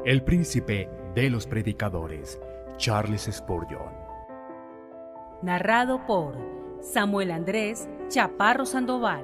el príncipe de los predicadores, Charles Spurgeon. Narrado por Samuel Andrés Chaparro Sandoval.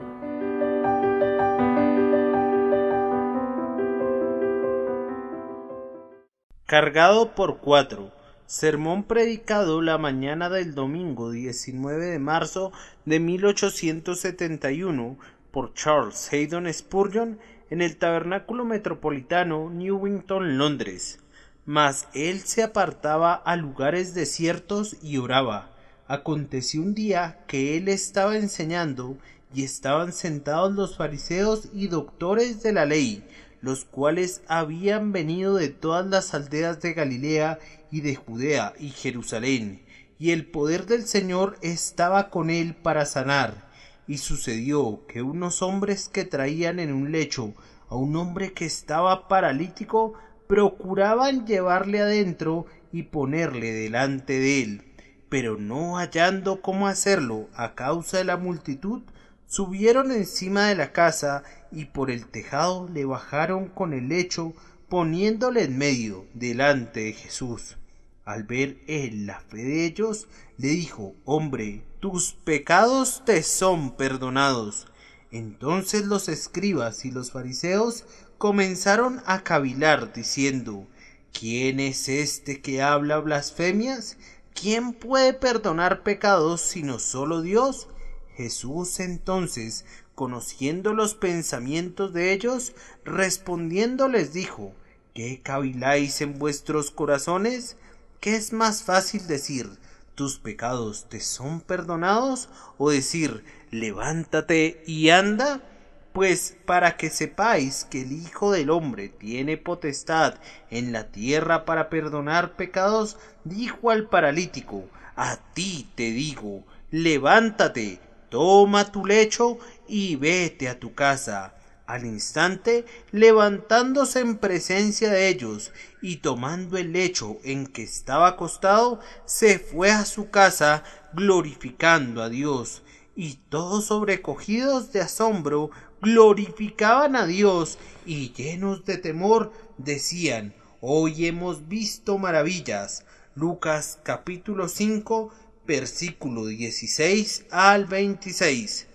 Cargado por 4. Sermón predicado la mañana del domingo 19 de marzo de 1871 por Charles Haddon Spurgeon en el Tabernáculo Metropolitano, Newington, Londres. Mas él se apartaba a lugares desiertos y oraba. Aconteció un día que él estaba enseñando, y estaban sentados los fariseos y doctores de la ley, los cuales habían venido de todas las aldeas de Galilea y de Judea y Jerusalén, y el poder del Señor estaba con él para sanar. Y sucedió que unos hombres que traían en un lecho a un hombre que estaba paralítico procuraban llevarle adentro y ponerle delante de él, pero no hallando cómo hacerlo a causa de la multitud, subieron encima de la casa y por el tejado le bajaron con el lecho, poniéndole en medio delante de Jesús. Al ver él la fe de ellos, le dijo: Hombre, tus pecados te son perdonados. Entonces los escribas y los fariseos comenzaron a cavilar, diciendo: ¿Quién es este que habla blasfemias? ¿Quién puede perdonar pecados sino solo Dios? Jesús entonces, conociendo los pensamientos de ellos, respondiendo les dijo: ¿Qué caviláis en vuestros corazones? ¿Qué es más fácil decir: tus pecados te son perdonados? ¿O decir: levántate y anda? Pues para que sepáis que el Hijo del Hombre tiene potestad en la tierra para perdonar pecados, dijo al paralítico: a ti te digo, levántate, toma tu lecho y vete a tu casa. Al instante, levantándose en presencia de ellos y tomando el lecho en que estaba acostado, se fue a su casa glorificando a Dios. Y todos, sobrecogidos de asombro, glorificaban a Dios, y llenos de temor decían: hoy hemos visto maravillas. Lucas capítulo 5 versículo 16 al 26.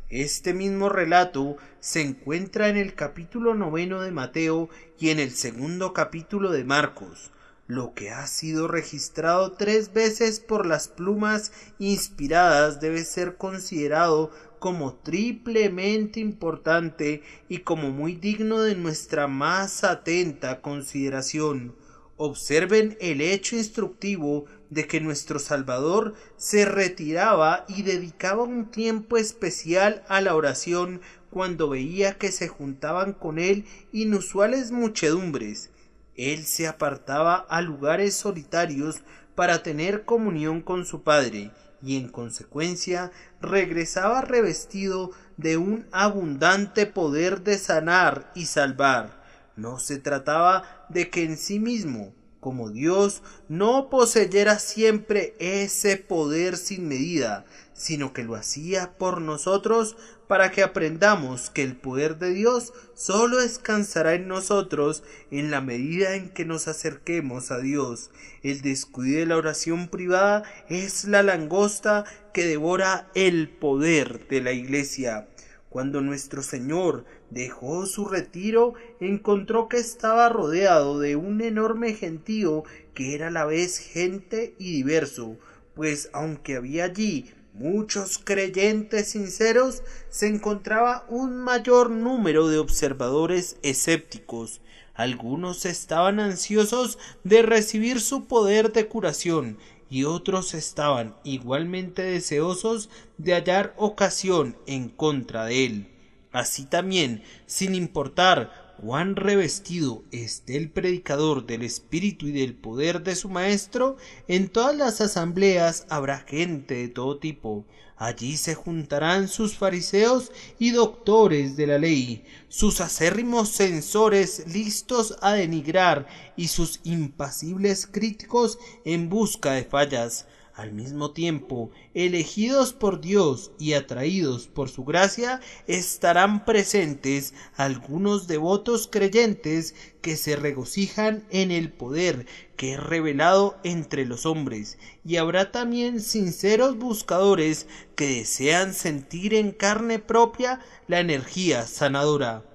Este mismo relato se encuentra en el capítulo 9 de Mateo y en el segundo capítulo de Marcos. Lo que ha sido registrado 3 veces por las plumas inspiradas debe ser considerado como triplemente importante y como muy digno de nuestra más atenta consideración. Observen el hecho instructivo de que nuestro Salvador se retiraba y dedicaba un tiempo especial a la oración cuando veía que se juntaban con él inusuales muchedumbres. Él se apartaba a lugares solitarios para tener comunión con su Padre, y en consecuencia regresaba revestido de un abundante poder de sanar y salvar. No se trataba de que en sí mismo, como Dios, no poseyera siempre ese poder sin medida, sino que lo hacía por nosotros para que aprendamos que el poder de Dios solo descansará en nosotros en la medida en que nos acerquemos a Dios. El descuido de la oración privada es la langosta que devora el poder de la Iglesia. Cuando nuestro Señor dejó su retiro, encontró que estaba rodeado de un enorme gentío que era a la vez gente y diverso, pues aunque había allí muchos creyentes sinceros, se encontraba un mayor número de observadores escépticos. Algunos estaban ansiosos de recibir su poder de curación, y otros estaban igualmente deseosos de hallar ocasión en contra de él. Así también, sin importar cuán revestido esté el predicador del espíritu y del poder de su maestro, en todas las asambleas habrá gente de todo tipo. Allí se juntarán sus fariseos y doctores de la ley, sus acérrimos censores listos a denigrar y sus impasibles críticos en busca de fallas. Al mismo tiempo, elegidos por Dios y atraídos por su gracia, estarán presentes algunos devotos creyentes que se regocijan en el poder que es revelado entre los hombres, y habrá también sinceros buscadores que desean sentir en carne propia la energía sanadora.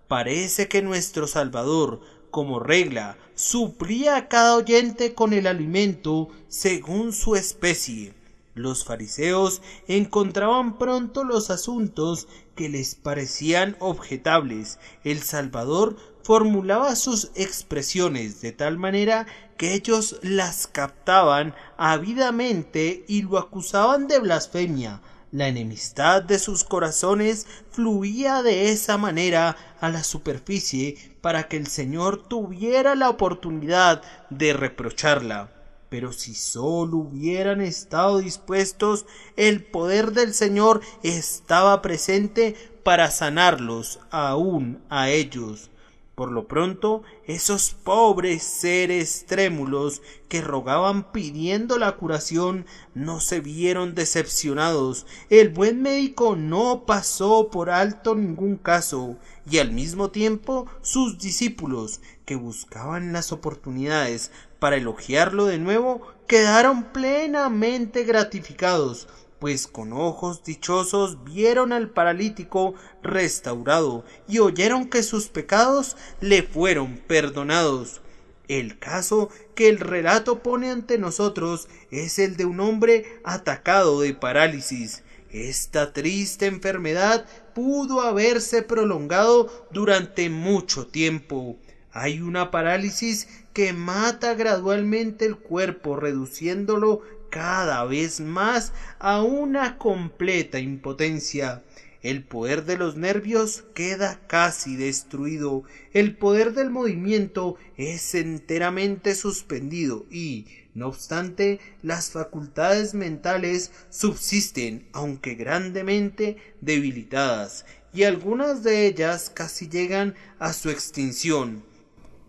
Parece que nuestro Salvador, como regla, suplía a cada oyente con el alimento según su especie. Los fariseos encontraban pronto los asuntos que les parecían objetables. El Salvador formulaba sus expresiones de tal manera que ellos las captaban ávidamente y lo acusaban de blasfemia. La enemistad de sus corazones fluía de esa manera a la superficie para que el Señor tuviera la oportunidad de reprocharla. Pero si sólo hubieran estado dispuestos, el poder del Señor estaba presente para sanarlos aún a ellos. Por lo pronto, esos pobres seres trémulos que rogaban pidiendo la curación no se vieron decepcionados. El buen médico no pasó por alto ningún caso, y al mismo tiempo sus discípulos, que buscaban las oportunidades para elogiarlo de nuevo, quedaron plenamente gratificados, pues con ojos dichosos vieron al paralítico restaurado y oyeron que sus pecados le fueron perdonados. El caso que el relato pone ante nosotros es el de un hombre atacado de parálisis. Esta triste enfermedad pudo haberse prolongado durante mucho tiempo. Hay una parálisis que mata gradualmente el cuerpo, reduciéndolo cada vez más a una completa impotencia. El poder de los nervios queda casi destruido, el poder del movimiento es enteramente suspendido y, no obstante, las facultades mentales subsisten, aunque grandemente debilitadas, y algunas de ellas casi llegan a su extinción.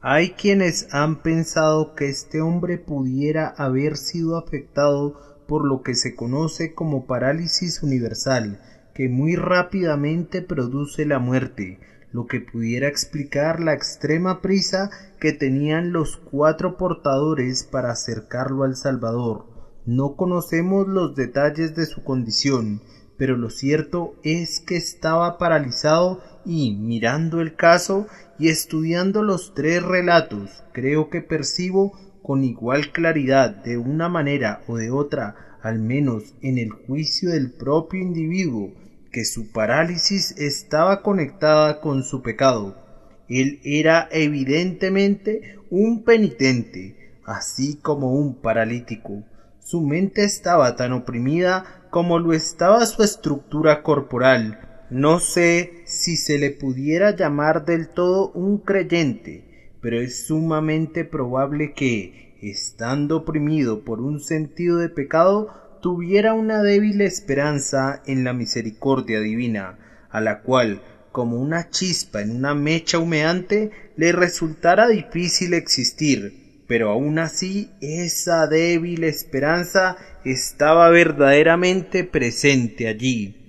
Hay quienes han pensado que este hombre pudiera haber sido afectado por lo que se conoce como parálisis universal, que muy rápidamente produce la muerte, lo que pudiera explicar la extrema prisa que tenían los 4 portadores para acercarlo al Salvador. No conocemos los detalles de su condición, pero lo cierto es que estaba paralizado y, mirando el caso y estudiando los 3 relatos, creo que percibo con igual claridad, de una manera o de otra, al menos en el juicio del propio individuo, que su parálisis estaba conectada con su pecado. Él era evidentemente un penitente, así como un paralítico. Su mente estaba tan oprimida como lo estaba su estructura corporal. No sé si se le pudiera llamar del todo un creyente, pero es sumamente probable que, estando oprimido por un sentido de pecado, tuviera una débil esperanza en la misericordia divina, a la cual, como una chispa en una mecha humeante, le resultara difícil existir, pero aun así esa débil esperanza estaba verdaderamente presente allí.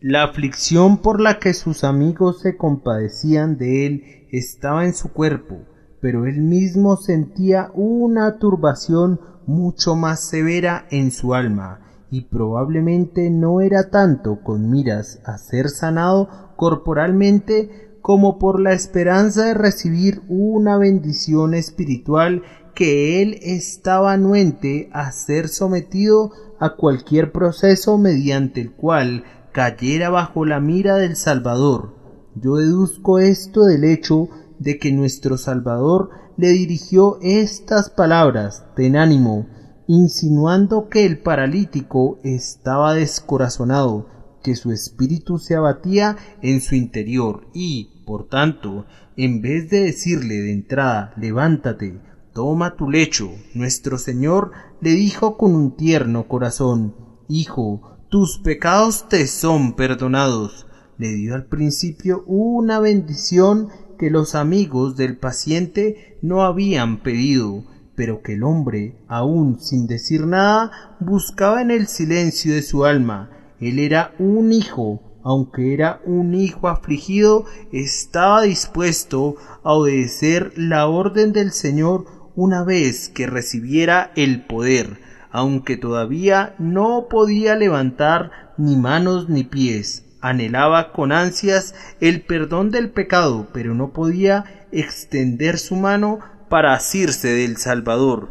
La aflicción por la que sus amigos se compadecían de él estaba en su cuerpo, pero él mismo sentía una turbación mucho más severa en su alma, y probablemente no era tanto con miras a ser sanado corporalmente como por la esperanza de recibir una bendición espiritual, que él estaba anuente a ser sometido a cualquier proceso mediante el cual cayera bajo la mira del Salvador. Yo deduzco esto del hecho de que nuestro Salvador le dirigió estas palabras: ten ánimo, insinuando que el paralítico estaba descorazonado, que su espíritu se abatía en su interior y, por tanto, en vez de decirle de entrada levántate, toma tu lecho, nuestro Señor le dijo con un tierno corazón: hijo, tus pecados te son perdonados. Le dio al principio una bendición que los amigos del paciente no habían pedido, pero que el hombre, aún sin decir nada, buscaba en el silencio de su alma. Él era un hijo, aunque era un hijo afligido, estaba dispuesto a obedecer la orden del Señor una vez que recibiera el poder, aunque todavía no podía levantar ni manos ni pies. Anhelaba con ansias el perdón del pecado, pero no podía extender su mano para asirse del Salvador.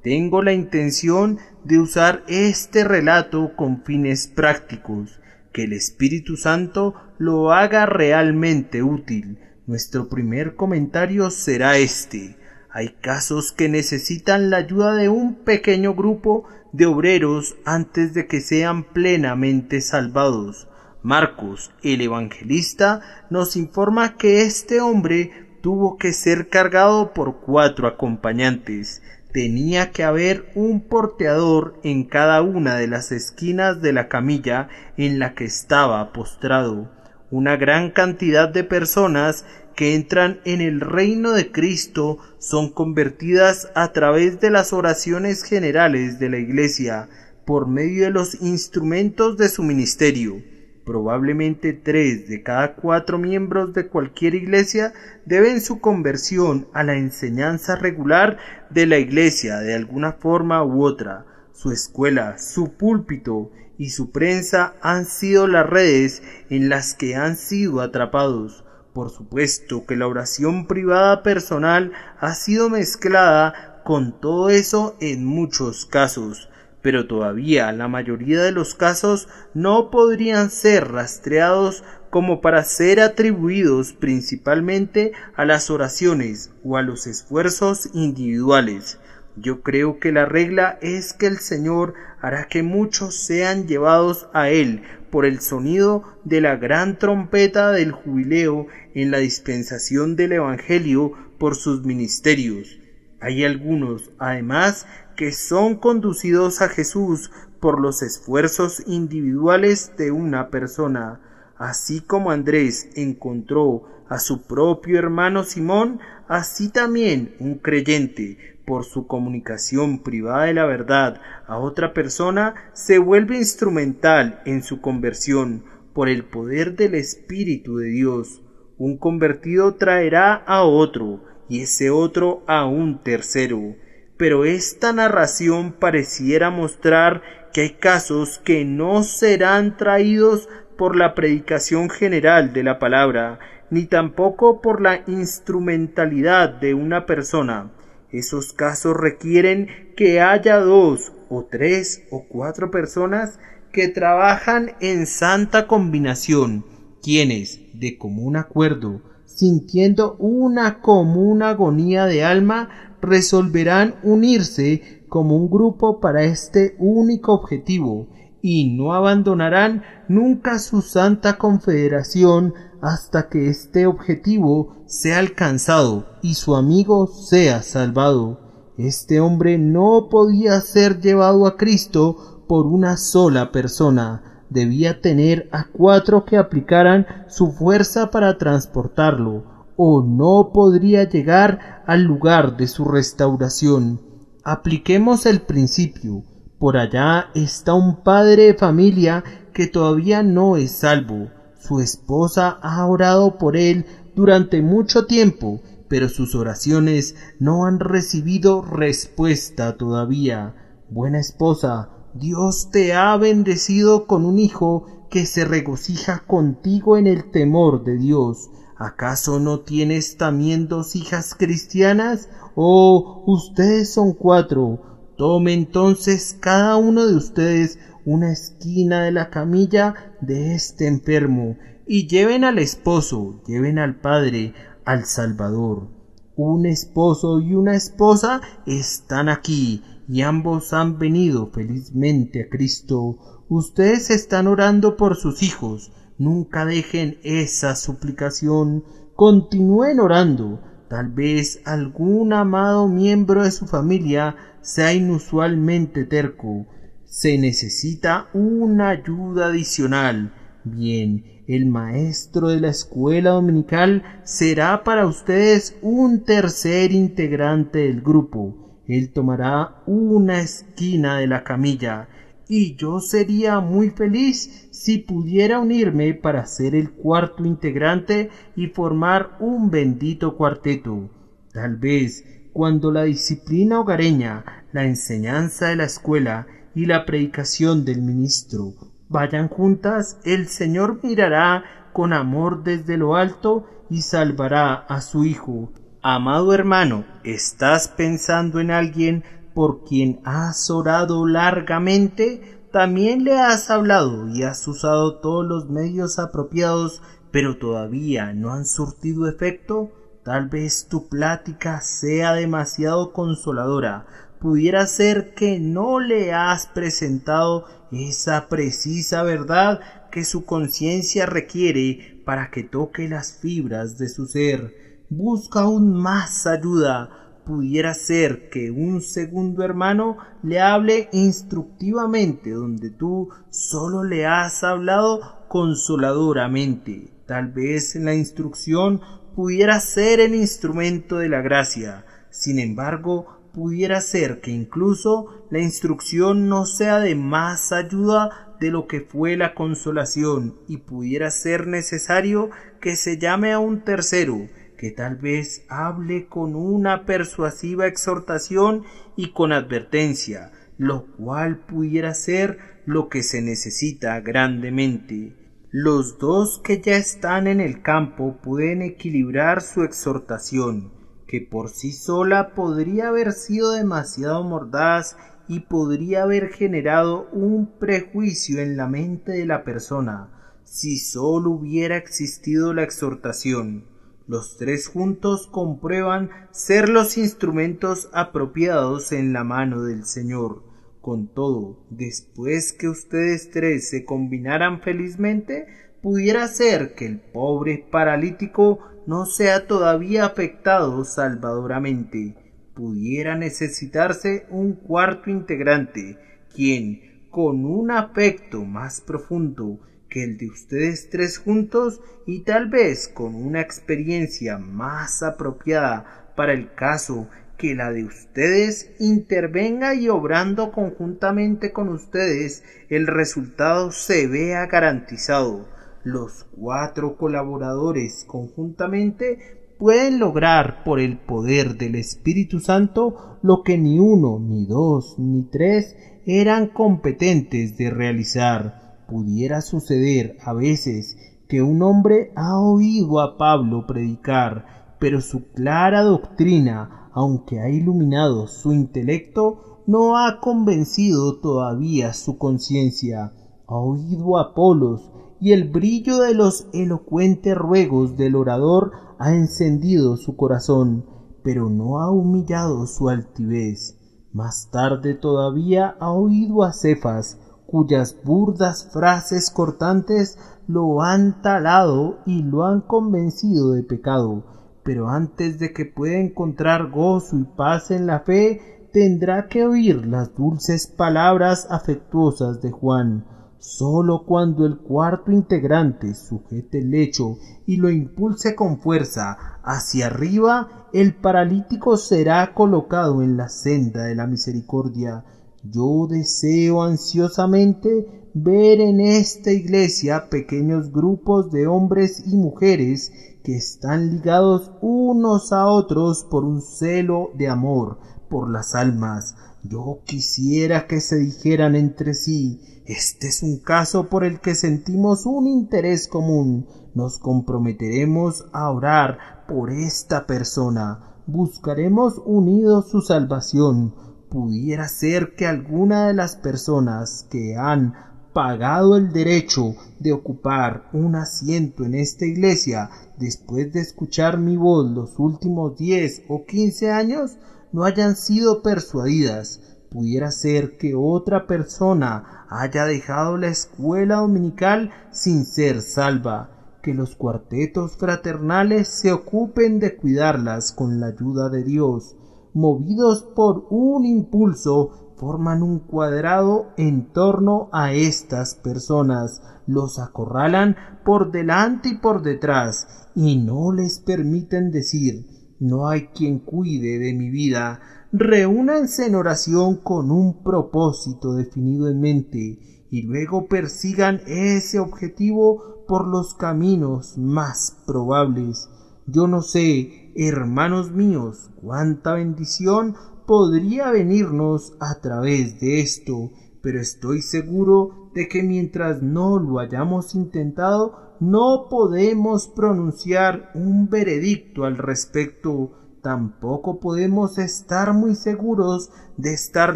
Tengo la intención de usar este relato con fines prácticos, que el Espíritu Santo lo haga realmente útil. Nuestro primer comentario será este. Hay casos que necesitan la ayuda de un pequeño grupo de obreros antes de que sean plenamente salvados. Marcos, el evangelista, nos informa que este hombre tuvo que ser cargado por 4 acompañantes. Tenía que haber un porteador en cada una de las esquinas de la camilla en la que estaba postrado. Una gran cantidad de personas que entran en el reino de Cristo son convertidas a través de las oraciones generales de la Iglesia, por medio de los instrumentos de su ministerio. Probablemente 3 de cada 4 miembros de cualquier iglesia deben su conversión a la enseñanza regular de la iglesia de alguna forma u otra. Su escuela, su púlpito y su prensa han sido las redes en las que han sido atrapados. Por supuesto que la oración privada personal ha sido mezclada con todo eso en muchos casos, pero todavía la mayoría de los casos no podrían ser rastreados como para ser atribuidos principalmente a las oraciones o a los esfuerzos individuales. Yo creo que la regla es que el Señor hará que muchos sean llevados a Él por el sonido de la gran trompeta del jubileo en la dispensación del Evangelio por sus ministerios. Hay algunos, además, que son conducidos a Jesús por los esfuerzos individuales de una persona. Así como Andrés encontró a su propio hermano Simón, así también un creyente, por su comunicación privada de la verdad a otra persona, se vuelve instrumental en su conversión por el poder del Espíritu de Dios. Un convertido traerá a otro, y ese otro a un tercero. Pero esta narración pareciera mostrar que hay casos que no serán traídos por la predicación general de la palabra, ni tampoco por la instrumentalidad de una persona. Esos casos requieren que haya 2 o 3 o 4 personas que trabajan en santa combinación, quienes, de común acuerdo, sintiendo una común agonía de alma, resolverán unirse como un grupo para este único objetivo, y no abandonarán nunca su santa confederación hasta que este objetivo sea alcanzado y su amigo sea salvado. Este hombre no podía ser llevado a Cristo por una sola persona, debía tener a 4 que aplicaran su fuerza para transportarlo, o no podría llegar al lugar de su restauración. Apliquemos el principio. Por allá está un padre de familia que todavía no es salvo. Su esposa ha orado por él durante mucho tiempo, pero sus oraciones no han recibido respuesta todavía. Buena esposa, Dios te ha bendecido con un hijo que se regocija contigo en el temor de Dios. ¿Acaso no tienes también 2 hijas cristianas? Oh, ustedes son 4. Tome entonces cada uno de ustedes una esquina de la camilla de este enfermo, y lleven al esposo, lleven al padre, al Salvador. Un esposo y una esposa están aquí, y ambos han venido felizmente a Cristo. Ustedes están orando por sus hijos. Nunca dejen esa suplicación. Continúen orando. Tal vez algún amado miembro de su familia sea inusualmente terco. Se necesita una ayuda adicional. Bien, el maestro de la escuela dominical será para ustedes un tercer integrante del grupo. Él tomará una esquina de la camilla y yo sería muy feliz si pudiera unirme para ser el cuarto integrante y formar un bendito cuarteto. Tal vez cuando la disciplina hogareña, la enseñanza de la escuela y la predicación del ministro vayan juntas, el Señor mirará con amor desde lo alto y salvará a su hijo. Amado hermano, ¿estás pensando en alguien por quien has orado largamente? También le has hablado y has usado todos los medios apropiados, pero todavía no han surtido efecto. Tal vez tu plática sea demasiado consoladora. Pudiera ser que no le has presentado esa precisa verdad que su conciencia requiere para que toque las fibras de su ser. Busca aún más ayuda. Pudiera ser que un segundo hermano le hable instructivamente donde tú solo le has hablado consoladoramente. Tal vez la instrucción pudiera ser el instrumento de la gracia. Sin embargo, pudiera ser que incluso la instrucción no sea de más ayuda de lo que fue la consolación, y pudiera ser necesario que se llame a un tercero, que tal vez hable con una persuasiva exhortación y con advertencia, lo cual pudiera ser lo que se necesita grandemente. Los dos que ya están en el campo pueden equilibrar su exhortación, que por sí sola podría haber sido demasiado mordaz y podría haber generado un prejuicio en la mente de la persona, si sólo hubiera existido la exhortación. Los tres juntos comprueban ser los instrumentos apropiados en la mano del Señor. Con todo, después que ustedes tres se combinaran felizmente, pudiera ser que el pobre paralítico no sea todavía afectado salvadoramente. Pudiera necesitarse un cuarto integrante, quien, con un afecto más profundo que el de ustedes tres juntos y tal vez con una experiencia más apropiada para el caso que la de ustedes, intervenga y obrando conjuntamente con ustedes, el resultado se vea garantizado. Los cuatro colaboradores conjuntamente pueden lograr por el poder del Espíritu Santo lo que ni uno, ni dos, ni tres eran competentes de realizar. Pudiera suceder a veces que un hombre ha oído a Pablo predicar, pero su clara doctrina, aunque ha iluminado su intelecto, no ha convencido todavía su conciencia. Ha oído a Apolos, y el brillo de los elocuentes ruegos del orador ha encendido su corazón, pero no ha humillado su altivez. Más tarde todavía ha oído a Cefas, cuyas burdas frases cortantes lo han talado y lo han convencido de pecado, pero antes de que pueda encontrar gozo y paz en la fe, tendrá que oír las dulces palabras afectuosas de Juan. Sólo cuando el cuarto integrante sujete el lecho y lo impulse con fuerza hacia arriba, el paralítico será colocado en la senda de la misericordia. Yo deseo ansiosamente ver en esta iglesia pequeños grupos de hombres y mujeres que están ligados unos a otros por un celo de amor por las almas. Yo quisiera que se dijeran entre sí: este es un caso por el que sentimos un interés común. Nos comprometeremos a orar por esta persona. Buscaremos unidos su salvación. Pudiera ser que alguna de las personas que han pagado el derecho de ocupar un asiento en esta iglesia después de escuchar mi voz los últimos 10 o 15 años no hayan sido persuadidas. Pudiera ser que otra persona haya dejado la escuela dominical sin ser salva, que los cuartetos fraternales se ocupen de cuidarlas con la ayuda de Dios. Movidos por un impulso, forman un cuadrado en torno a estas personas, los acorralan por delante y por detrás, y no les permiten decir: no hay quien cuide de mi vida, reúnanse en oración con un propósito definido en mente y luego persigan ese objetivo por los caminos más probables. Yo no sé, hermanos míos, cuánta bendición podría venirnos a través de esto, pero estoy seguro de que mientras no lo hayamos intentado, no podemos pronunciar un veredicto al respecto. Tampoco podemos estar muy seguros de estar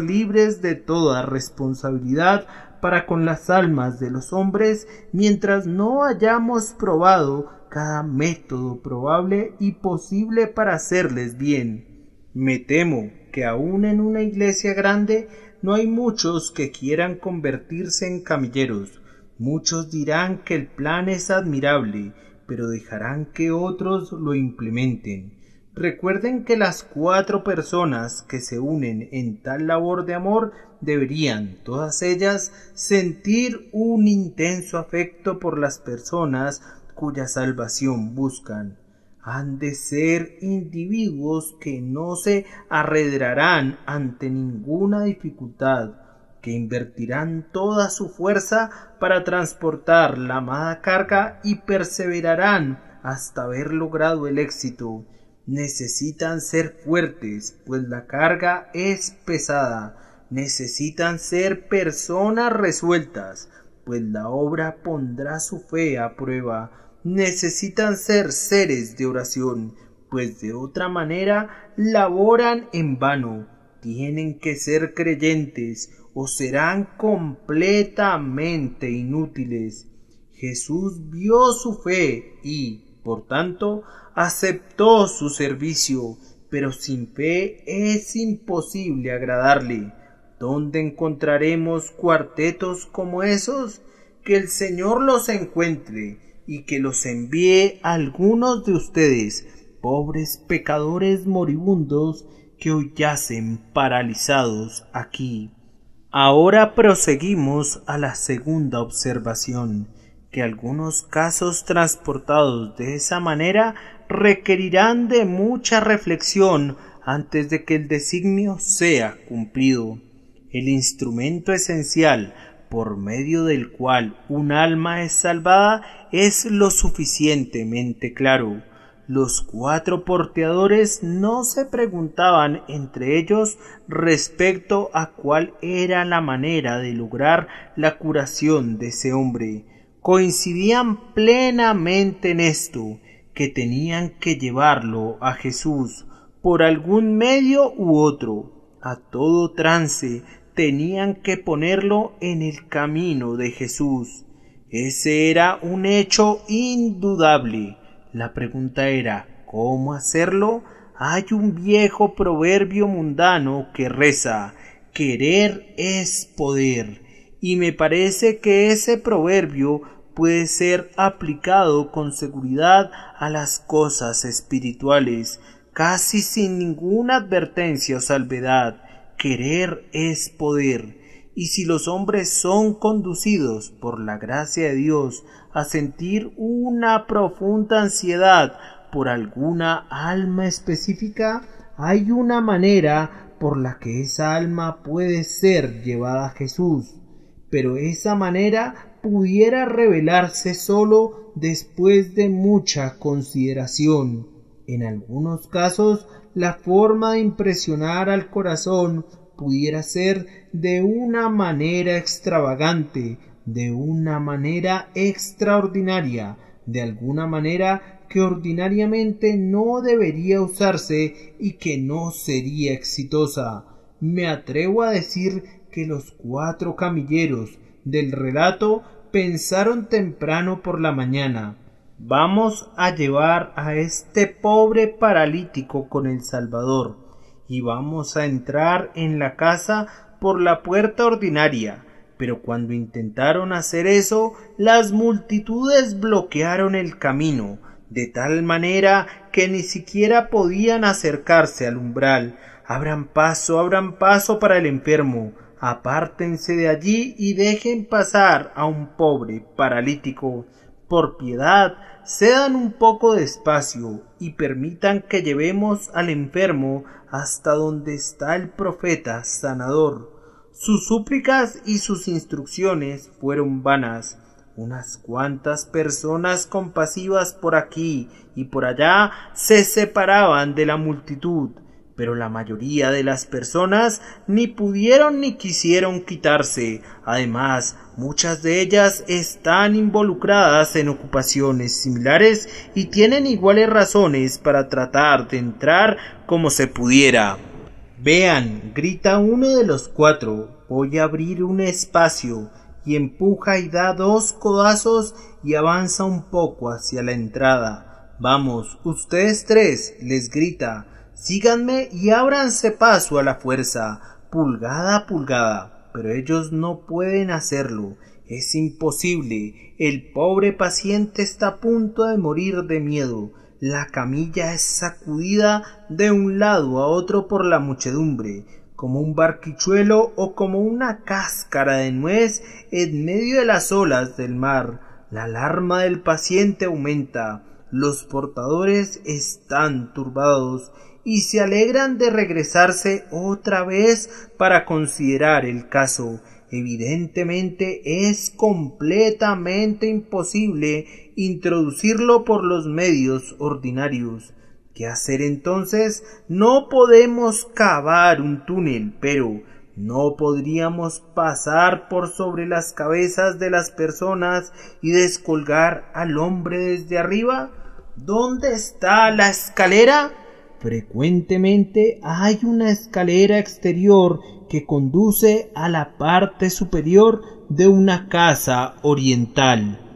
libres de toda responsabilidad para con las almas de los hombres mientras no hayamos probado cada método probable y posible para hacerles bien. Me temo que aún en una iglesia grande no hay muchos que quieran convertirse en camilleros. Muchos dirán que el plan es admirable, pero dejarán que otros lo implementen. Recuerden que las 4 personas que se unen en tal labor de amor deberían, todas ellas, sentir un intenso afecto por las personas cuya salvación buscan. Han de ser individuos que no se arredrarán ante ninguna dificultad, que invertirán toda su fuerza para transportar la amada carga y perseverarán hasta haber logrado el éxito. Necesitan ser fuertes, pues la carga es pesada. Necesitan ser personas resueltas, pues la obra pondrá su fe a prueba. Necesitan ser seres de oración, pues de otra manera laboran en vano. Tienen que ser creyentes o serán completamente inútiles. Jesús vio su fe y, por tanto, aceptó su servicio, pero sin fe es imposible agradarle. ¿Dónde encontraremos cuartetos como esos? Que el Señor los encuentre y que los envíe a algunos de ustedes, pobres pecadores moribundos que hoy yacen paralizados aquí. Ahora proseguimos a la segunda observación, que algunos casos transportados de esa manera requerirán de mucha reflexión antes de que el designio sea cumplido. El instrumento esencial por medio del cual un alma es salvada es lo suficientemente claro. Los 4 porteadores no se preguntaban entre ellos respecto a cuál era la manera de lograr la curación de ese hombre. Coincidían plenamente en esto, que tenían que llevarlo a Jesús por algún medio u otro. A todo trance tenían que ponerlo en el camino de Jesús. Ese era un hecho indudable. La pregunta era, ¿cómo hacerlo? Hay un viejo proverbio mundano que reza, querer es poder, y me parece que ese proverbio puede ser aplicado con seguridad a las cosas espirituales, casi sin ninguna advertencia o salvedad. Querer es poder, y si los hombres son conducidos por la gracia de Dios a sentir una profunda ansiedad por alguna alma específica, hay una manera por la que esa alma puede ser llevada a Jesús, pero esa manera pudiera revelarse solo después de mucha consideración. En algunos casos, la forma de impresionar al corazón pudiera ser de una manera extravagante, de una manera extraordinaria, de alguna manera que ordinariamente no debería usarse y que no sería exitosa. Me atrevo a decir que los 4 camilleros del relato pensaron temprano por la mañana: vamos a llevar a este pobre paralítico con el Salvador, y vamos a entrar en la casa por la puerta ordinaria. Pero cuando intentaron hacer eso, las multitudes bloquearon el camino, de tal manera que ni siquiera podían acercarse al umbral. Abran paso para el enfermo, apártense de allí y dejen pasar a un pobre paralítico. Por piedad, cedan un poco de espacio y permitan que llevemos al enfermo hasta donde está el profeta sanador. Sus súplicas y sus instrucciones fueron vanas. Unas cuantas personas compasivas por aquí y por allá se separaban de la multitud, pero la mayoría de las personas ni pudieron ni quisieron quitarse. Además, muchas de ellas están involucradas en ocupaciones similares y tienen iguales razones para tratar de entrar como se pudiera. Vean, grita uno de los cuatro, voy a abrir un espacio, y empuja y da 2 codazos y avanza un poco hacia la entrada. Vamos, ustedes 3, les grita, síganme y ábranse paso a la fuerza, pulgada a pulgada, pero ellos no pueden hacerlo. Es imposible, el pobre paciente está a punto de morir de miedo. La camilla es sacudida de un lado a otro por la muchedumbre, como un barquichuelo o como una cáscara de nuez en medio de las olas del mar. La alarma del paciente aumenta, los portadores están turbados y se alegran de regresarse otra vez para considerar el caso. Evidentemente es completamente imposible introducirlo por los medios ordinarios. ¿Qué hacer entonces? No podemos cavar un túnel, pero ¿no podríamos pasar por sobre las cabezas de las personas y descolgar al hombre desde arriba? ¿Dónde está la escalera? Frecuentemente hay una escalera exterior que conduce a la parte superior de una casa oriental.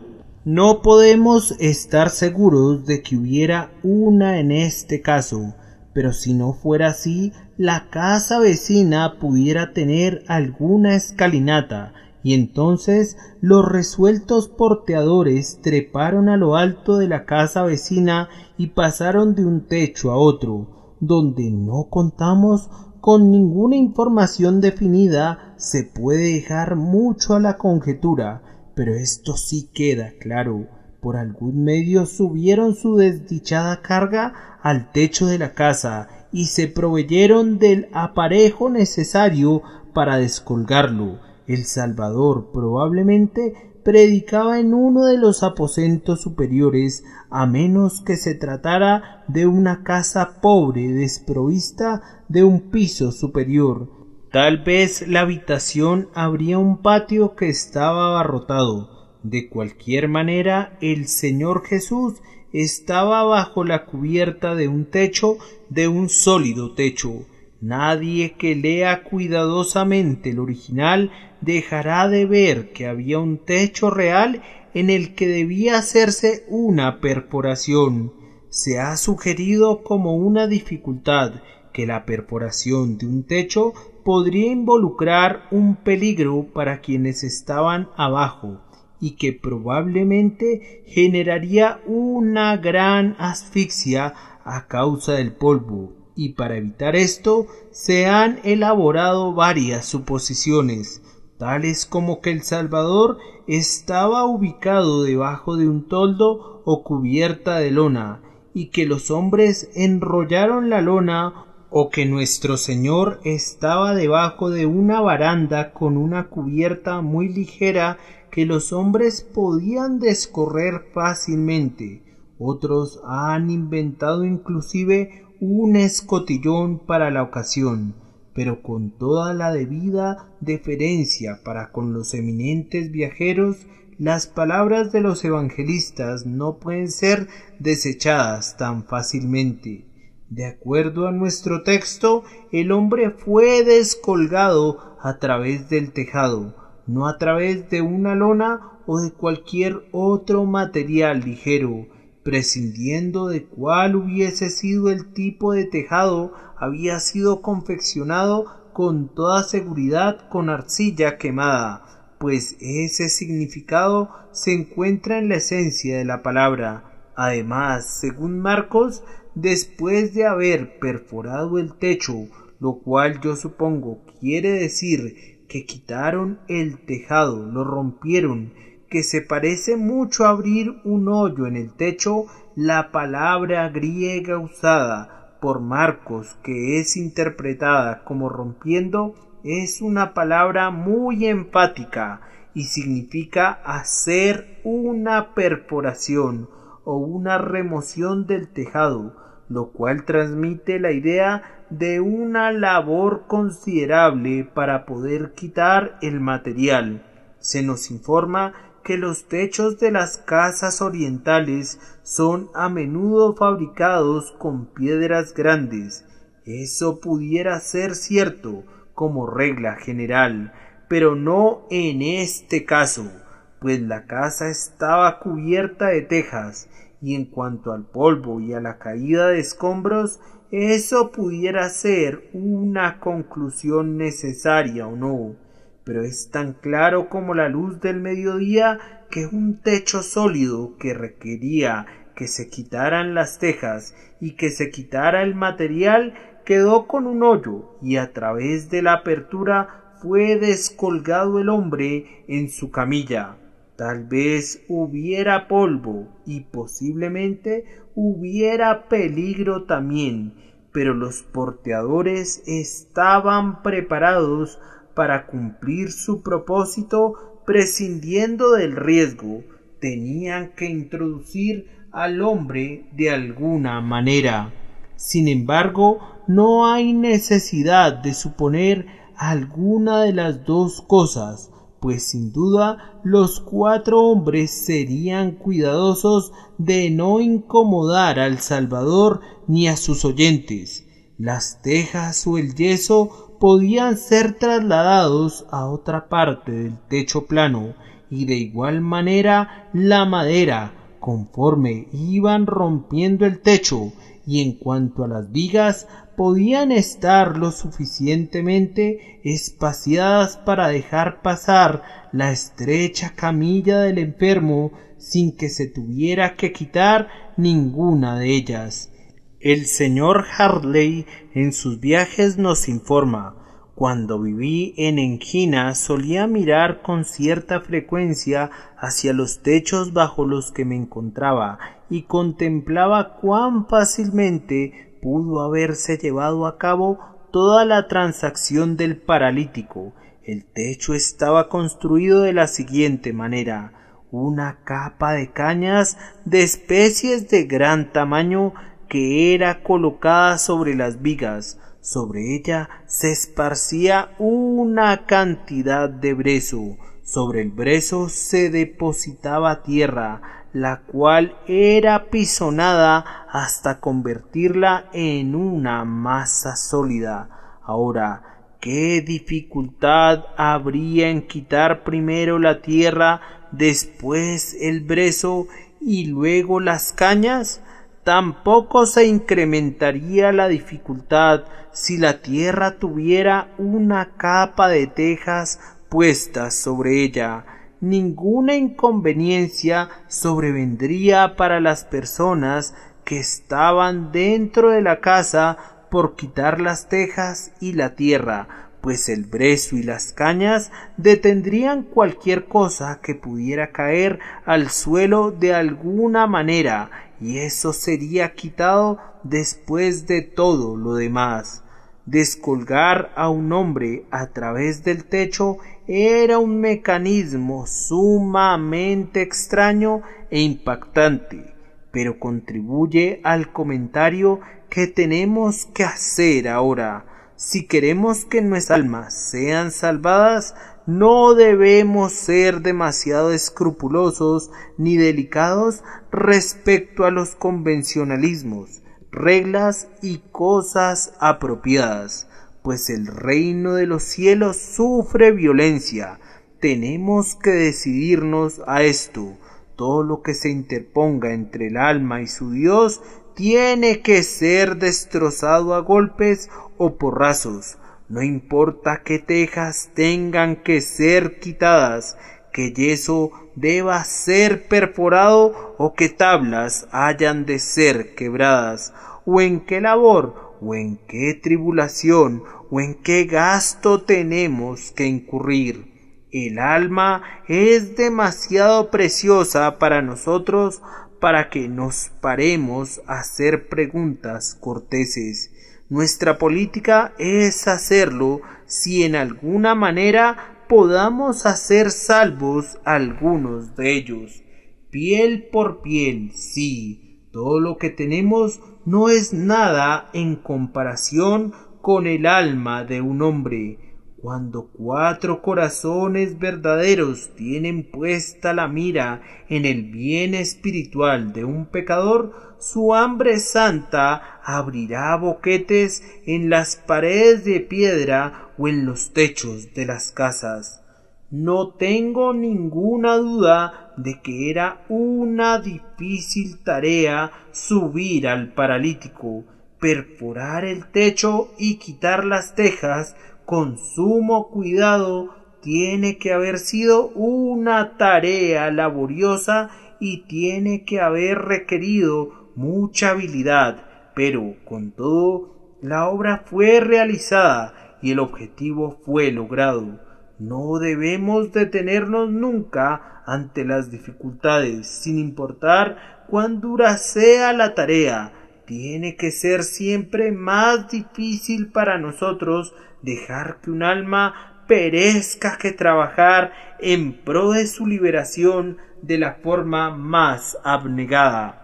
No podemos estar seguros de que hubiera una en este caso, pero si no fuera así, la casa vecina pudiera tener alguna escalinata, y entonces los resueltos porteadores treparon a lo alto de la casa vecina y pasaron de un techo a otro, donde no contamos con ninguna información definida. Se puede dejar mucho a la conjetura, pero esto sí queda claro. Por algún medio subieron su desdichada carga al techo de la casa y se proveyeron del aparejo necesario para descolgarlo. El Salvador probablemente predicaba en uno de los aposentos superiores, a menos que se tratara de una casa pobre desprovista de un piso superior. Tal vez la habitación abría un patio que estaba abarrotado. De cualquier manera, el Señor Jesús estaba bajo la cubierta de un techo, de un sólido techo. Nadie que lea cuidadosamente el original dejará de ver que había un techo real en el que debía hacerse una perforación. Se ha sugerido como una dificultad que la perforación de un techo podría involucrar un peligro para quienes estaban abajo y que probablemente generaría una gran asfixia a causa del polvo, y para evitar esto se han elaborado varias suposiciones, tales como que el Salvador estaba ubicado debajo de un toldo o cubierta de lona, y que los hombres enrollaron la lona, o que nuestro Señor estaba debajo de una baranda con una cubierta muy ligera que los hombres podían descorrer fácilmente. Otros han inventado inclusive un escotillón para la ocasión, pero con toda la debida deferencia para con los eminentes viajeros, las palabras de los evangelistas no pueden ser desechadas tan fácilmente. De acuerdo a nuestro texto, el hombre fue descolgado a través del tejado, no a través de una lona o de cualquier otro material ligero. Prescindiendo de cuál hubiese sido el tipo de tejado, había sido confeccionado con toda seguridad con arcilla quemada, pues ese significado se encuentra en la esencia de la palabra. Además, según Marcos, después de haber perforado el techo, lo cual yo supongo quiere decir que quitaron el tejado, lo rompieron, que se parece mucho a abrir un hoyo en el techo, la palabra griega usada por Marcos, que es interpretada como rompiendo, es una palabra muy enfática y significa hacer una perforación o una remoción del tejado, lo cual transmite la idea de una labor considerable para poder quitar el material. Se nos informa que los techos de las casas orientales son a menudo fabricados con piedras grandes. Eso pudiera ser cierto como regla general, pero no en este caso, pues la casa estaba cubierta de tejas, y en cuanto al polvo y a la caída de escombros, eso pudiera ser una conclusión necesaria o no, pero es tan claro como la luz del mediodía que un techo sólido que requería que se quitaran las tejas y que se quitara el material quedó con un hoyo, y a través de la apertura fue descolgado el hombre en su camilla. Tal vez hubiera polvo y posiblemente hubiera peligro también, pero los porteadores estaban preparados para cumplir su propósito prescindiendo del riesgo. Tenían que introducir al hombre de alguna manera. Sin embargo, no hay necesidad de suponer alguna de las dos cosas, pues sin duda los 4 hombres serían cuidadosos de no incomodar al Salvador ni a sus oyentes. Las tejas o el yeso podían ser trasladados a otra parte del techo plano, y de igual manera la madera, conforme iban rompiendo el techo, y en cuanto a las vigas, podían estar lo suficientemente espaciadas para dejar pasar la estrecha camilla del enfermo sin que se tuviera que quitar ninguna de ellas. El señor Hartley en sus viajes nos informa: cuando viví en Engina solía mirar con cierta frecuencia hacia los techos bajo los que me encontraba y contemplaba cuán fácilmente pudo haberse llevado a cabo toda la transacción del paralítico. El techo estaba construido de la siguiente manera: una capa de cañas de especies de gran tamaño que era colocada sobre las vigas. Sobre ella se esparcía una cantidad de brezo. Sobre el brezo se depositaba tierra, la cual era pisonada hasta convertirla en una masa sólida. Ahora, ¿qué dificultad habría en quitar primero la tierra, después el brezo y luego las cañas? Tampoco se incrementaría la dificultad si la tierra tuviera una capa de tejas puestas sobre ella. Ninguna inconveniencia sobrevendría para las personas que estaban dentro de la casa por quitar las tejas y la tierra, pues el brezo y las cañas detendrían cualquier cosa que pudiera caer al suelo de alguna manera, y eso sería quitado después de todo lo demás. Descolgar a un hombre a través del techo era un mecanismo sumamente extraño e impactante, pero contribuye al comentario que tenemos que hacer ahora. Si queremos que nuestras almas sean salvadas, no debemos ser demasiado escrupulosos ni delicados respecto a los convencionalismos, reglas y cosas apropiadas, pues el reino de los cielos sufre violencia. Tenemos que decidirnos a esto. Todo lo que se interponga entre el alma y su Dios tiene que ser destrozado a golpes o porrazos. No importa qué tejas tengan que ser quitadas, que yeso deba ser perforado o que tablas hayan de ser quebradas, o en qué labor, o en qué tribulación, o en qué gasto tenemos que incurrir. El alma es demasiado preciosa para nosotros para que nos paremos a hacer preguntas corteses. Nuestra política es hacerlo si en alguna manera podamos hacer salvos algunos de ellos. Piel por piel, sí, todo lo que tenemos no es nada en comparación con el alma de un hombre. Cuando 4 corazones verdaderos tienen puesta la mira en el bien espiritual de un pecador, su hambre santa abrirá boquetes en las paredes de piedra o en los techos de las casas. No tengo ninguna duda de que era una difícil tarea subir al paralítico, perforar el techo y quitar las tejas con sumo cuidado. Tiene que haber sido una tarea laboriosa y tiene que haber requerido mucha habilidad, pero con todo la obra fue realizada y el objetivo fue logrado. No debemos detenernos nunca ante las dificultades, sin importar cuán dura sea la tarea. Tiene que ser siempre más difícil para nosotros dejar que un alma perezca que trabajar en pro de su liberación de la forma más abnegada.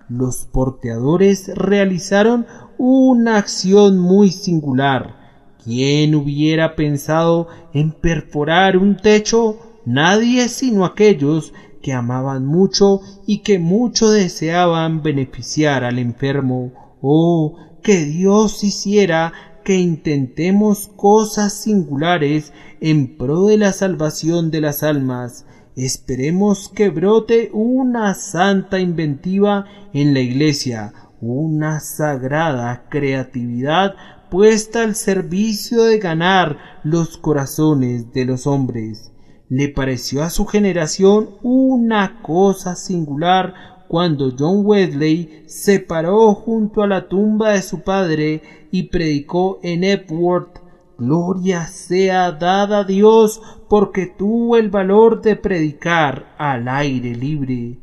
Los porteadores realizaron una acción muy singular. ¿Quién hubiera pensado en perforar un techo? Nadie sino aquellos que amaban mucho y que mucho deseaban beneficiar al enfermo. Oh, que Dios hiciera que intentemos cosas singulares en pro de la salvación de las almas. Esperemos que brote una santa inventiva en la Iglesia, una sagrada creatividad puesta al servicio de ganar los corazones de los hombres. Le pareció a su generación una cosa singular cuando John Wesley se paró junto a la tumba de su padre y predicó en Epworth: «Gloria sea dada a Dios porque tuvo el valor de predicar al aire libre».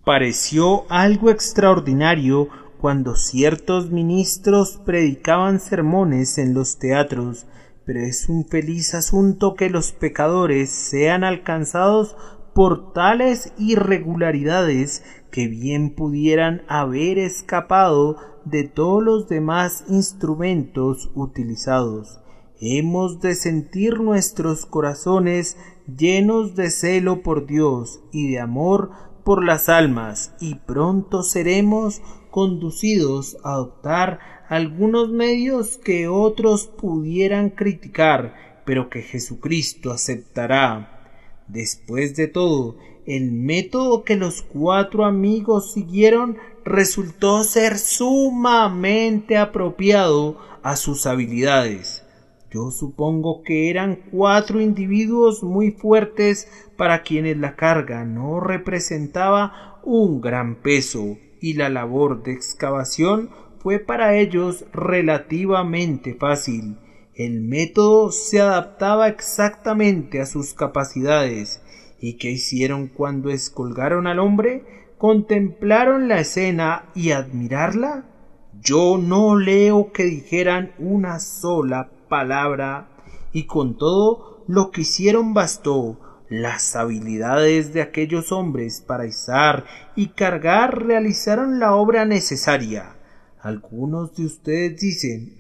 Pareció algo extraordinario cuando ciertos ministros predicaban sermones en los teatros, pero es un feliz asunto que los pecadores sean alcanzados por tales irregularidades que bien pudieran haber escapado de todos los demás instrumentos utilizados. Hemos de sentir nuestros corazones llenos de celo por Dios y de amor por las almas, y pronto seremos conducidos a adoptar algunos medios que otros pudieran criticar, pero que Jesucristo aceptará. Después de todo, el método que los 4 amigos siguieron resultó ser sumamente apropiado a sus habilidades. Yo supongo que eran 4 individuos muy fuertes para quienes la carga no representaba un gran peso, y la labor de excavación fue para ellos relativamente fácil. El método se adaptaba exactamente a sus capacidades. ¿Y qué hicieron cuando descolgaron al hombre? ¿Contemplaron la escena y admirarla? Yo no leo que dijeran una sola palabra, y con todo lo que hicieron bastó. Las habilidades de aquellos hombres para izar y cargar realizaron la obra necesaria. Algunos de ustedes dicen: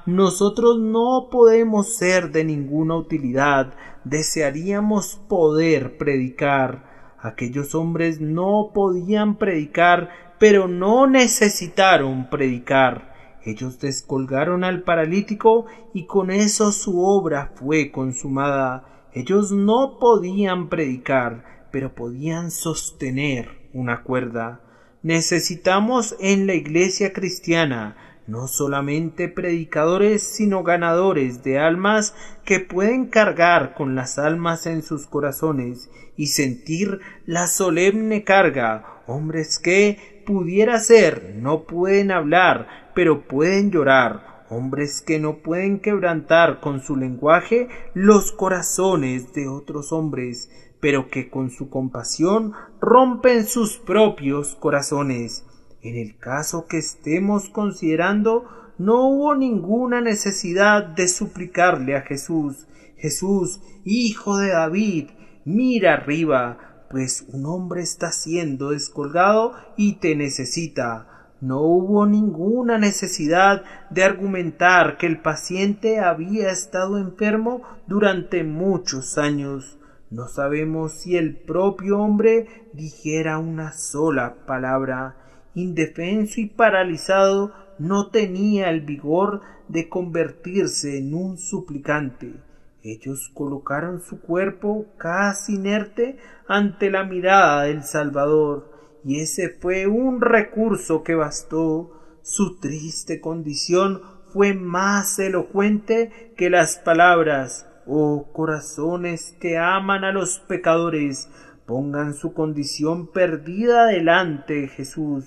nosotros no podemos ser de ninguna utilidad, desearíamos poder predicar. Aquellos hombres no podían predicar, pero no necesitaron predicar. Ellos descolgaron al paralítico y con eso su obra fue consumada. Ellos no podían predicar, pero podían sostener una cuerda. Necesitamos en la Iglesia cristiana no solamente predicadores, sino ganadores de almas que pueden cargar con las almas en sus corazones y sentir la solemne carga. Hombres que, pudiera ser, no pueden hablar, pero pueden llorar. hombres que no pueden quebrantar con su lenguaje los corazones de otros hombres, pero que con su compasión rompen sus propios corazones. En el caso que estemos considerando, no hubo ninguna necesidad de suplicarle a Jesús: Jesús, hijo de David, mira arriba, pues un hombre está siendo descolgado y te necesita. No hubo ninguna necesidad de argumentar que el paciente había estado enfermo durante muchos años. No sabemos si el propio hombre dijera una sola palabra. Indefenso y paralizado, no tenía el vigor de convertirse en un suplicante. Ellos colocaron su cuerpo casi inerte ante la mirada del Salvador, y ese fue un recurso que bastó. Su triste condición fue más elocuente que las palabras. Oh corazones que aman a los pecadores, pongan su condición perdida delante de Jesús.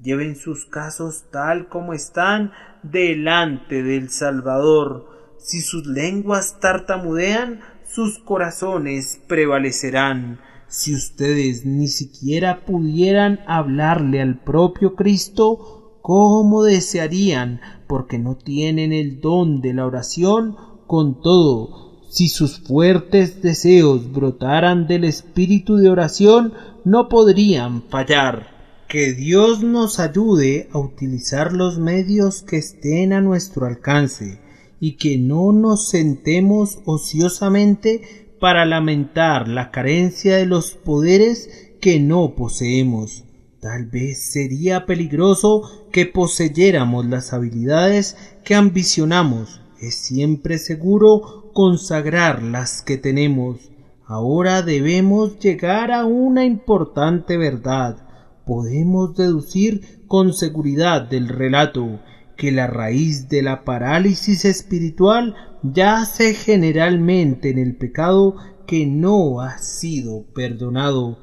Lleven sus casos tal como están delante del Salvador. Si sus lenguas tartamudean, sus corazones prevalecerán. Si ustedes ni siquiera pudieran hablarle al propio Cristo, ¿cómo desearían, porque no tienen el don de la oración? Con todo, si sus fuertes deseos brotaran del espíritu de oración, no podrían fallar. Que Dios nos ayude a utilizar los medios que estén a nuestro alcance y que no nos sentemos ociosamente para lamentar la carencia de los poderes que no poseemos. Tal vez sería peligroso que poseyéramos las habilidades que ambicionamos. Es siempre seguro consagrar las que tenemos. Ahora debemos llegar a una importante verdad. Podemos deducir con seguridad del relato que la raíz de la parálisis espiritual yace generalmente en el pecado que no ha sido perdonado.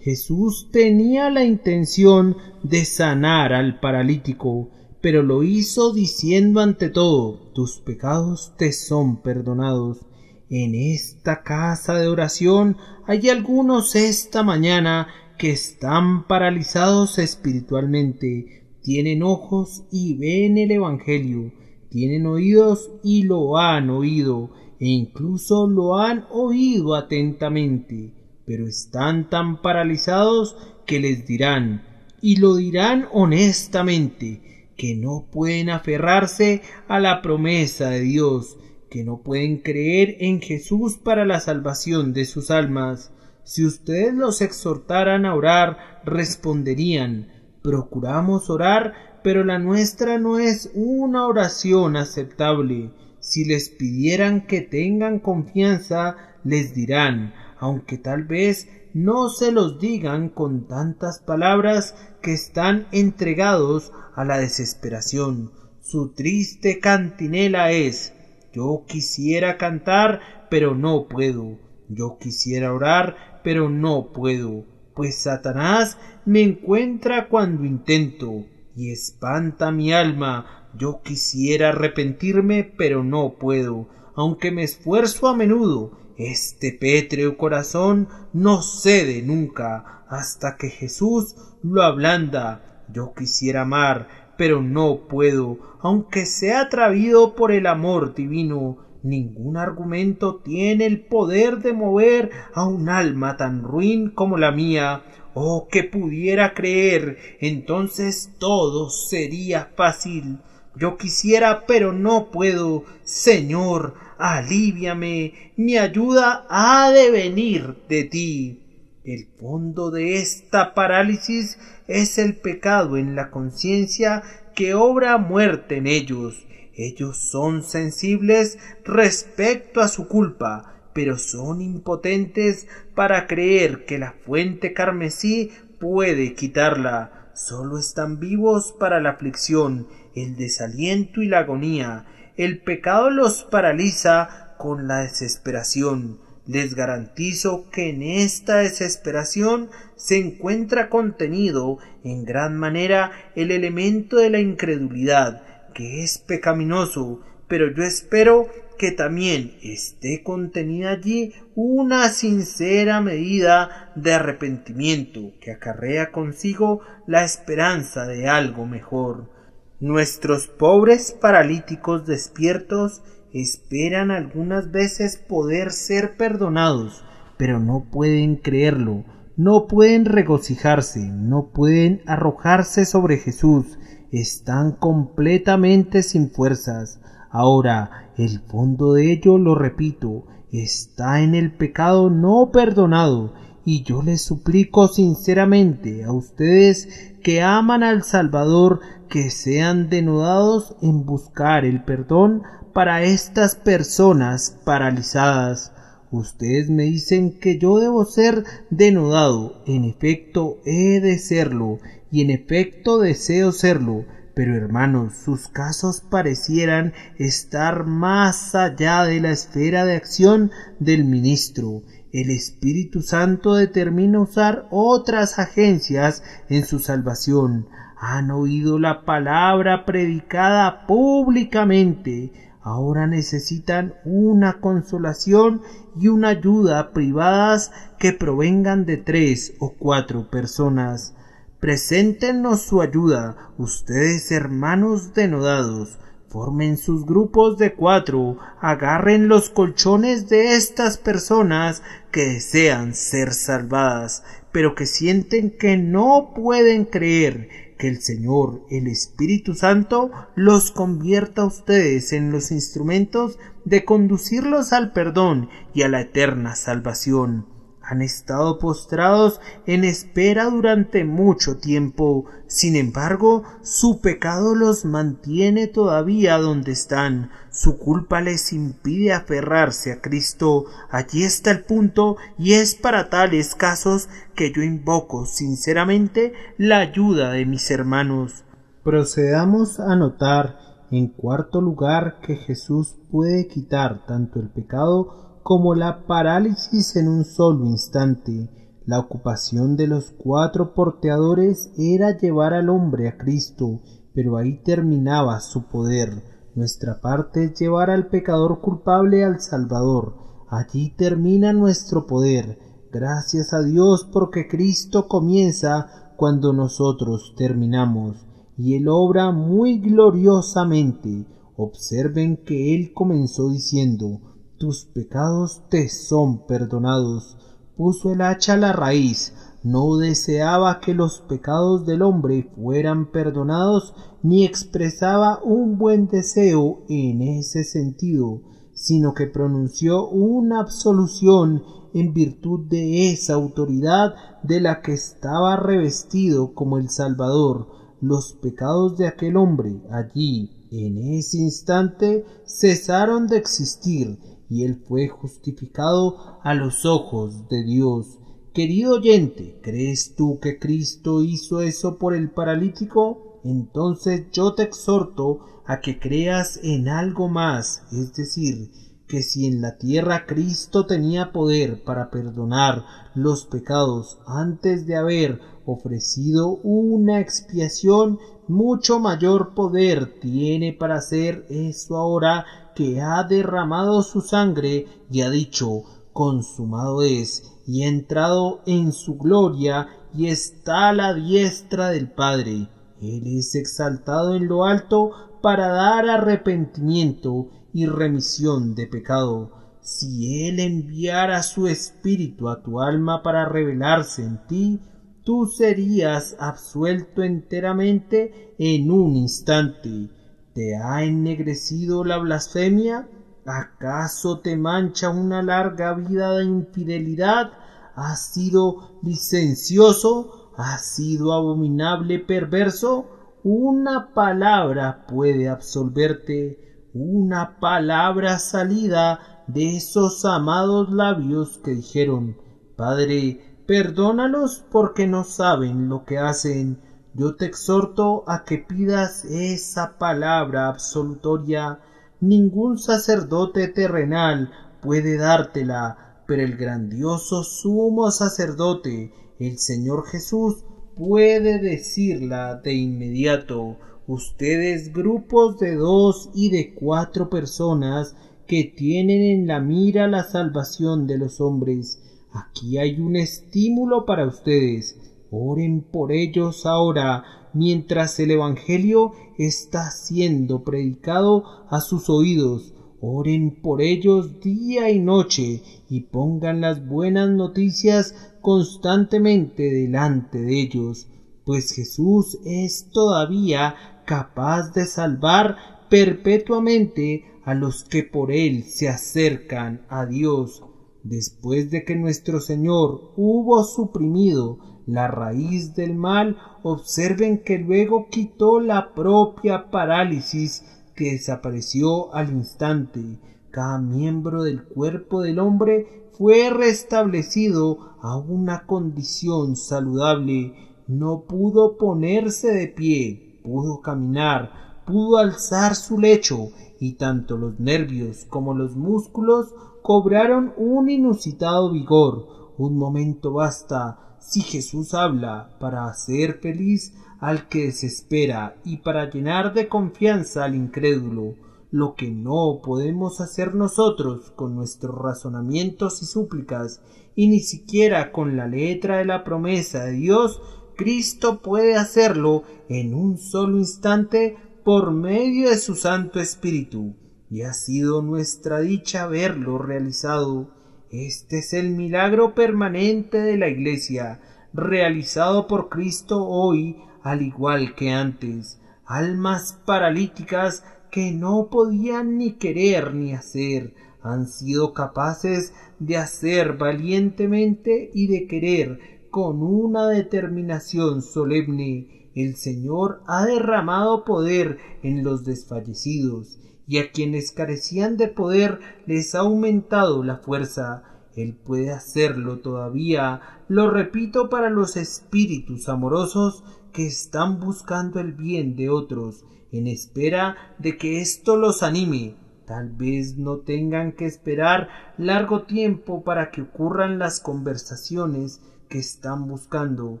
Jesús tenía la intención de sanar al paralítico, pero lo hizo diciendo ante todo: tus pecados te son perdonados. En esta casa de oración hay algunos esta mañana que están paralizados espiritualmente. Tienen ojos y ven el Evangelio, tienen oídos y lo han oído, e incluso lo han oído atentamente, pero están tan paralizados que les dirán, y lo dirán honestamente, que no pueden aferrarse a la promesa de Dios, que no pueden creer en Jesús para la salvación de sus almas. Si ustedes los exhortaran a orar, responderían: procuramos orar, pero la nuestra no es una oración aceptable. Si les pidieran que tengan confianza, les dirán, aunque tal vez no se los digan con tantas palabras, que están entregados a la desesperación. Su triste cantinela es: yo quisiera cantar, pero no puedo. Yo quisiera orar, pero no puedo, pues Satanás me encuentra cuando intento, y espanta mi alma. Yo quisiera arrepentirme, pero no puedo, aunque me esfuerzo a menudo. Este pétreo corazón no cede nunca, hasta que Jesús lo ablanda. Yo quisiera amar, pero no puedo, aunque sea atraído por el amor divino. Ningún argumento tiene el poder de mover a un alma tan ruin como la mía. Oh, que pudiera creer, entonces todo sería fácil. Yo quisiera, pero no puedo. Señor, alíviame, mi ayuda ha de venir de ti. El fondo de esta parálisis es el pecado en la conciencia que obra muerte en ellos. Ellos son sensibles respecto a su culpa, pero son impotentes para creer que la fuente carmesí puede quitarla. Solo están vivos para la aflicción, el desaliento y la agonía. El pecado los paraliza con la desesperación. Les garantizo que en esta desesperación se encuentra contenido en gran manera el elemento de la incredulidad, que es pecaminoso, pero yo espero que también esté contenida allí una sincera medida de arrepentimiento que acarrea consigo la esperanza de algo mejor. Nuestros pobres paralíticos despiertos esperan algunas veces poder ser perdonados, pero no pueden creerlo, no pueden regocijarse, no pueden arrojarse sobre Jesús, están completamente sin fuerzas. Ahora, el fondo de ello, lo repito, está en el pecado no perdonado, y yo les suplico sinceramente a ustedes que aman al Salvador que sean denudados en buscar el perdón para estas personas paralizadas. Ustedes me dicen que yo debo ser denudado, en efecto he de serlo, y en efecto deseo serlo, pero hermanos, sus casos parecieran estar más allá de la esfera de acción del ministro. El Espíritu Santo determina usar otras agencias en su salvación. Han oído la palabra predicada públicamente. Ahora necesitan una consolación y una ayuda privadas que provengan de 3 o 4 personas. Preséntenos su ayuda, ustedes hermanos denodados. Formen sus grupos de 4, agarren los colchones de estas personas que desean ser salvadas, pero que sienten que no pueden creer que el Señor, el Espíritu Santo, los convierta a ustedes en los instrumentos de conducirlos al perdón y a la eterna salvación. Han estado postrados en espera durante mucho tiempo. Sin embargo, su pecado los mantiene todavía donde están. Su culpa les impide aferrarse a Cristo. Allí está el punto, y es para tales casos que yo invoco sinceramente la ayuda de mis hermanos. Procedamos a notar, en cuarto lugar, que Jesús puede quitar tanto el pecado como la parálisis en un solo instante. La ocupación de los 4 porteadores era llevar al hombre a Cristo, pero ahí terminaba su poder. Nuestra parte es llevar al pecador culpable al Salvador. Allí termina nuestro poder. Gracias a Dios porque Cristo comienza cuando nosotros terminamos, y Él obra muy gloriosamente. Observen que Él comenzó diciendo: tus pecados te son perdonados. Puso el hacha a la raíz. No deseaba que los pecados del hombre fueran perdonados, ni expresaba un buen deseo en ese sentido, sino que pronunció una absolución en virtud de esa autoridad de la que estaba revestido como el Salvador. Los pecados de aquel hombre allí, en ese instante, cesaron de existir, y él fue justificado a los ojos de Dios. Querido oyente, ¿crees tú que Cristo hizo eso por el paralítico? Entonces yo te exhorto a que creas en algo más, es decir, que si en la tierra Cristo tenía poder para perdonar los pecados antes de haber ofrecido una expiación, mucho mayor poder tiene para hacer eso ahora que ha derramado su sangre y ha dicho: consumado es, y ha entrado en su gloria y está a la diestra del Padre. Él es exaltado en lo alto para dar arrepentimiento y remisión de pecado. Si Él enviara su Espíritu a tu alma para revelarse en ti, tú serías absuelto enteramente en un instante. ¿Te ha ennegrecido la blasfemia? ¿Acaso te mancha una larga vida de infidelidad? ¿Has sido licencioso? ¿Has sido abominable perverso? Una palabra puede absolverte, una palabra salida de esos amados labios que dijeron: Padre, perdónalos porque no saben lo que hacen. Yo te exhorto a que pidas esa palabra absolutoria. Ningún sacerdote terrenal puede dártela, pero el grandioso sumo sacerdote, el Señor Jesús, puede decirla de inmediato. ustedes grupos de 2 y de 4 personas que tienen en la mira la salvación de los hombres, aquí hay un estímulo para ustedes. Oren por ellos ahora, mientras el Evangelio está siendo predicado a sus oídos. Oren por ellos día y noche y pongan las buenas noticias constantemente delante de ellos, pues Jesús es todavía capaz de salvar perpetuamente a los que por él se acercan a Dios. Después de que nuestro Señor hubo suprimido la raíz del mal, observen que luego quitó la propia parálisis que desapareció al instante. Cada miembro del cuerpo del hombre fue restablecido a una condición saludable. No pudo ponerse de pie, pudo caminar, pudo alzar su lecho, y tanto los nervios como los músculos cobraron un inusitado vigor. Un momento basta, si Jesús habla, para hacer feliz al que desespera y para llenar de confianza al incrédulo. Lo que no podemos hacer nosotros con nuestros razonamientos y súplicas, y ni siquiera con la letra de la promesa de Dios, Cristo puede hacerlo en un solo instante por medio de su Santo Espíritu, y ha sido nuestra dicha verlo realizado. Este es el milagro permanente de la Iglesia, realizado por Cristo hoy, al igual que antes. Almas paralíticas que no podían ni querer ni hacer, han sido capaces de hacer valientemente y de querer con una determinación solemne. El Señor ha derramado poder en los desfallecidos, y a quienes carecían de poder les ha aumentado la fuerza. Él puede hacerlo todavía, lo repito, para los espíritus amorosos que están buscando el bien de otros, en espera de que esto los anime. Tal vez no tengan que esperar largo tiempo para que ocurran las conversaciones que están buscando.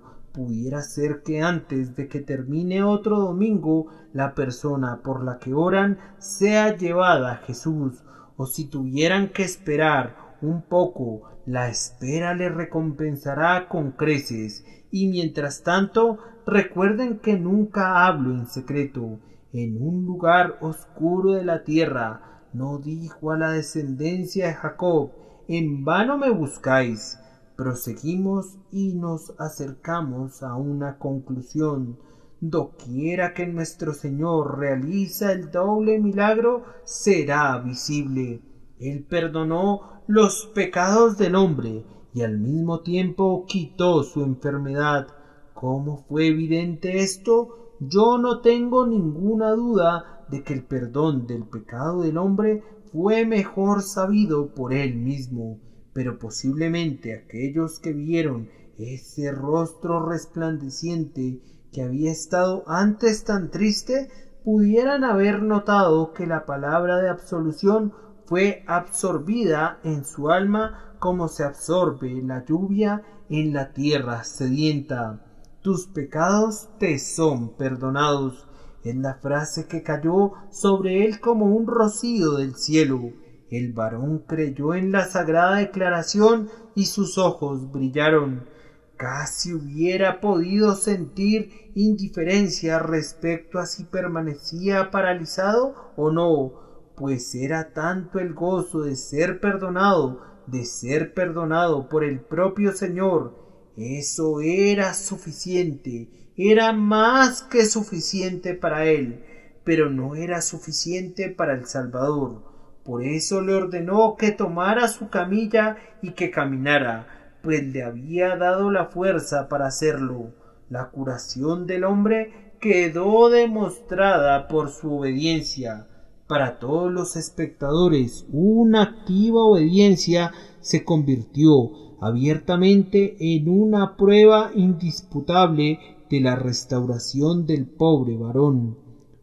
Pudiera ser que antes de que termine otro domingo, la persona por la que oran sea llevada a Jesús, o si tuvieran que esperar un poco, la espera le recompensará con creces. Y mientras tanto, recuerden que nunca hablo en secreto. En un lugar oscuro de la tierra, no dijo a la descendencia de Jacob: en vano me buscáis. Proseguimos y nos acercamos a una conclusión. Doquiera que nuestro Señor realiza el doble milagro, será visible. Él perdonó los pecados del hombre y al mismo tiempo quitó su enfermedad. ¿Cómo fue evidente esto? Yo no tengo ninguna duda de que el perdón del pecado del hombre fue mejor sabido por él mismo, pero posiblemente aquellos que vieron ese rostro resplandeciente que había estado antes tan triste pudieran haber notado que la palabra de absolución fue absorbida en su alma como se absorbe la lluvia en la tierra sedienta. Tus pecados te son perdonados, es la frase que cayó sobre él como un rocío del cielo. El varón creyó en la sagrada declaración y sus ojos brillaron. Casi hubiera podido sentir indiferencia respecto a si permanecía paralizado o no, pues era tanto el gozo de ser perdonado por el propio Señor. Eso era suficiente, era más que suficiente para él, pero no era suficiente para el Salvador. Por eso le ordenó que tomara su camilla y que caminara, pues le había dado la fuerza para hacerlo. La curación del hombre quedó demostrada por su obediencia. Para todos los espectadores, una activa obediencia se convirtió abiertamente en una prueba indisputable de la restauración del pobre varón.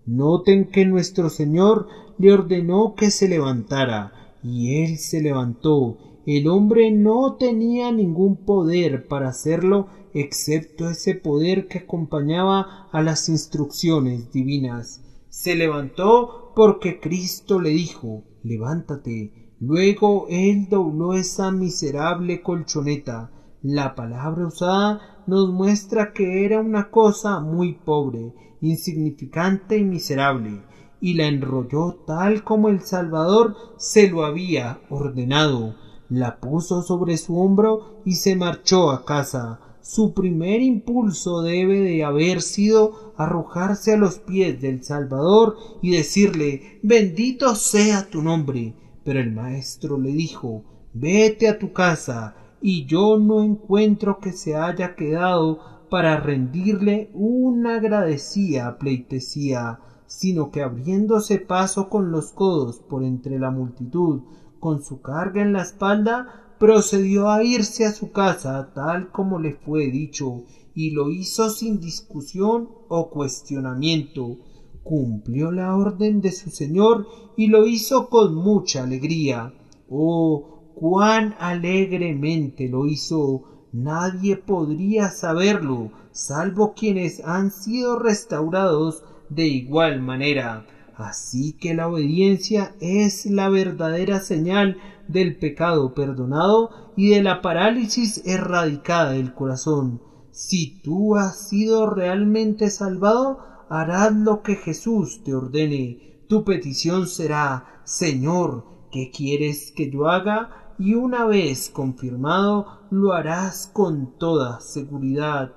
Noten que nuestro Señor le ordenó que se levantara, y él se levantó. el hombre no tenía ningún poder para hacerlo excepto ese poder que acompañaba a las instrucciones divinas. Se levantó porque Cristo le dijo: levántate. Luego él dobló esa miserable colchoneta. La palabra usada nos muestra que era una cosa muy pobre, insignificante y miserable, y la enrolló tal como el Salvador se lo había ordenado. La puso sobre su hombro y se marchó a casa. Su primer impulso debe de haber sido arrojarse a los pies del Salvador y decirle: bendito sea tu nombre. Pero el maestro le dijo: vete a tu casa, y yo no encuentro que se haya quedado para rendirle una agradecida pleitesía, sino que abriéndose paso con los codos por entre la multitud, con su carga en la espalda, procedió a irse a su casa tal como le fue dicho, y lo hizo sin discusión o cuestionamiento. Cumplió la orden de su señor y lo hizo con mucha alegría. Oh, cuán alegremente lo hizo. Nadie podría saberlo, salvo quienes han sido restaurados de igual manera. Así que la obediencia es la verdadera señal del pecado perdonado y de la parálisis erradicada del corazón. Si tú has sido realmente salvado, harás lo que Jesús te ordene. Tu petición será: Señor, ¿qué quieres que yo haga? Y una vez confirmado, lo harás con toda seguridad.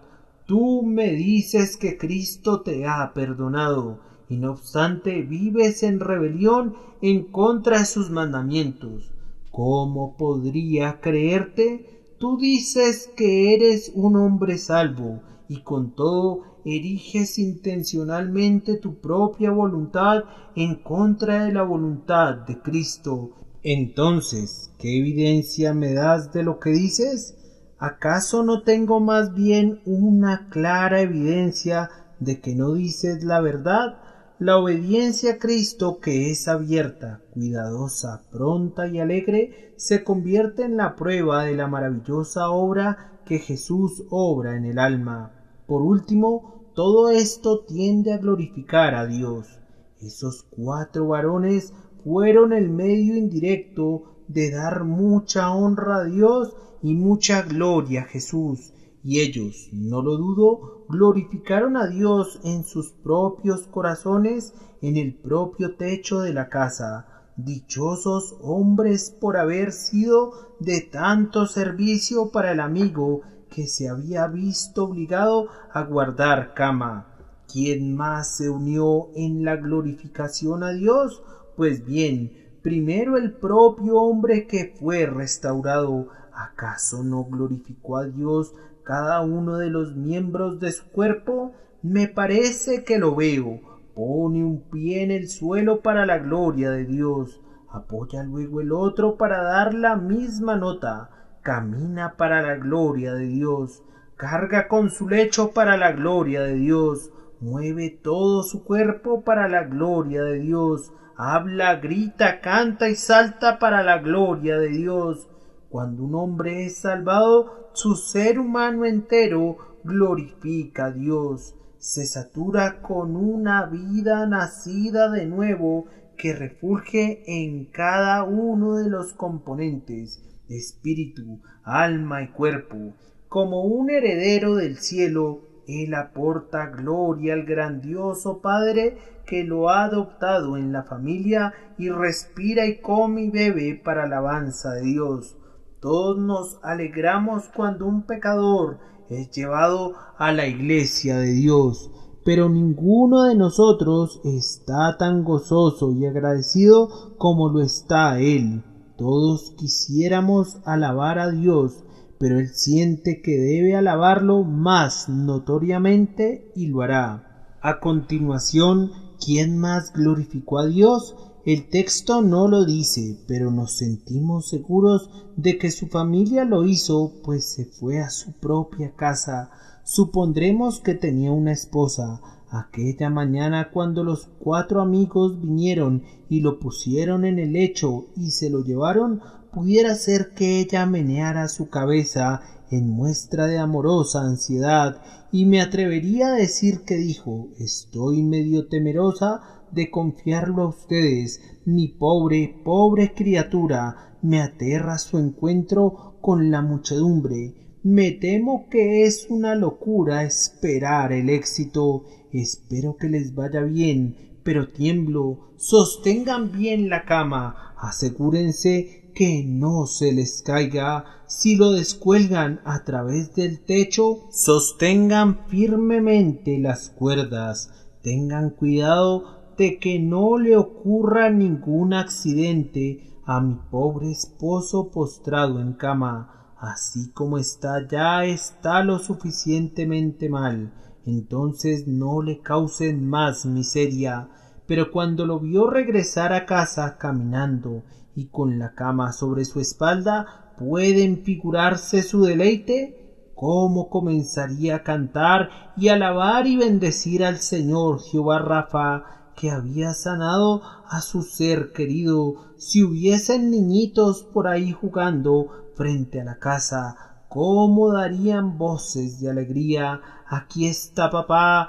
Tú me dices que Cristo te ha perdonado, y no obstante vives en rebelión en contra de sus mandamientos. ¿Cómo podría creerte? Tú dices que eres un hombre salvo, y con todo eriges intencionalmente tu propia voluntad en contra de la voluntad de Cristo. Entonces, ¿qué evidencia me das de lo que dices? ¿Acaso no tengo más bien una clara evidencia de que no dices la verdad? La obediencia a Cristo, que es abierta, cuidadosa, pronta y alegre, se convierte en la prueba de la maravillosa obra que Jesús obra en el alma. Por último, todo esto tiende a glorificar a Dios. Esos 4 varones fueron el medio indirecto de dar mucha honra a Dios y mucha gloria a Jesús, y ellos, no lo dudo, glorificaron a Dios en sus propios corazones, en el propio techo de la casa. Dichosos hombres por haber sido de tanto servicio para el amigo que se había visto obligado a guardar cama. ¿Quién más se unió en la glorificación a Dios? Pues bien, primero el propio hombre que fue restaurado. ¿Acaso no glorificó a Dios cada uno de los miembros de su cuerpo? Me parece que lo veo. Pone un pie en el suelo para la gloria de Dios, apoya luego el otro para dar la misma nota, camina para la gloria de Dios, carga con su lecho para la gloria de Dios, mueve todo su cuerpo para la gloria de Dios, habla, grita, canta y salta para la gloria de Dios. Cuando un hombre es salvado, su ser humano entero glorifica a Dios, se satura con una vida nacida de nuevo que refulge en cada uno de los componentes, espíritu, alma y cuerpo. Como un heredero del cielo, él aporta gloria al grandioso Padre que lo ha adoptado en la familia y respira y come y bebe para alabanza de Dios. Todos nos alegramos cuando un pecador es llevado a la iglesia de Dios, pero ninguno de nosotros está tan gozoso y agradecido como lo está él. Todos quisiéramos alabar a Dios, pero él siente que debe alabarlo más notoriamente y lo hará. A continuación, ¿quién más glorificó a Dios? El texto no lo dice, pero nos sentimos seguros de que su familia lo hizo, pues se fue a su propia casa. Supondremos que tenía una esposa. Aquella mañana, cuando los 4 amigos vinieron y lo pusieron en el lecho y se lo llevaron, pudiera ser que ella meneara su cabeza en muestra de amorosa ansiedad, y me atrevería a decir que dijo: estoy medio temerosa de confiarlo a ustedes. Mi pobre criatura, me aterra su encuentro con la muchedumbre. Me temo que es una locura esperar el éxito. Espero que les vaya bien, pero tiemblo. Sostengan bien la cama, asegúrense que no se les caiga. Si lo descuelgan a través del techo, sostengan firmemente las cuerdas. Tengan cuidado de que no le ocurra ningún accidente a mi pobre esposo postrado en cama. Así como está, ya está lo suficientemente mal. Entonces no le causen más miseria. Pero cuando lo vio regresar a casa caminando y con la cama sobre su espalda, ¿pueden figurarse su deleite? ¿Cómo comenzaría a cantar y alabar y bendecir al Señor Jehová Rafa, que había sanado a su ser querido? Si hubiesen niñitos por ahí jugando frente a la casa, ¿cómo darían voces de alegría? Aquí está papá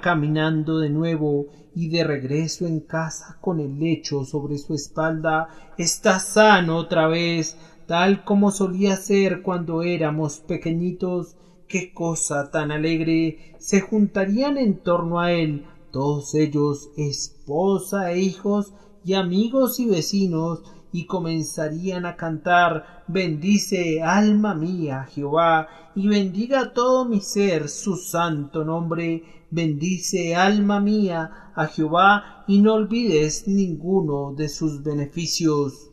caminando de nuevo y de regreso en casa con el lecho sobre su espalda. Está sano otra vez, tal como solía ser cuando éramos pequeñitos. ¡Qué cosa tan alegre! Se juntarían en torno a él, todos ellos, esposa e hijos, y amigos y vecinos, y comenzarían a cantar: bendice, alma mía, Jehová, y bendiga todo mi ser su santo nombre. Bendice, alma mía, a Jehová, y no olvides ninguno de sus beneficios.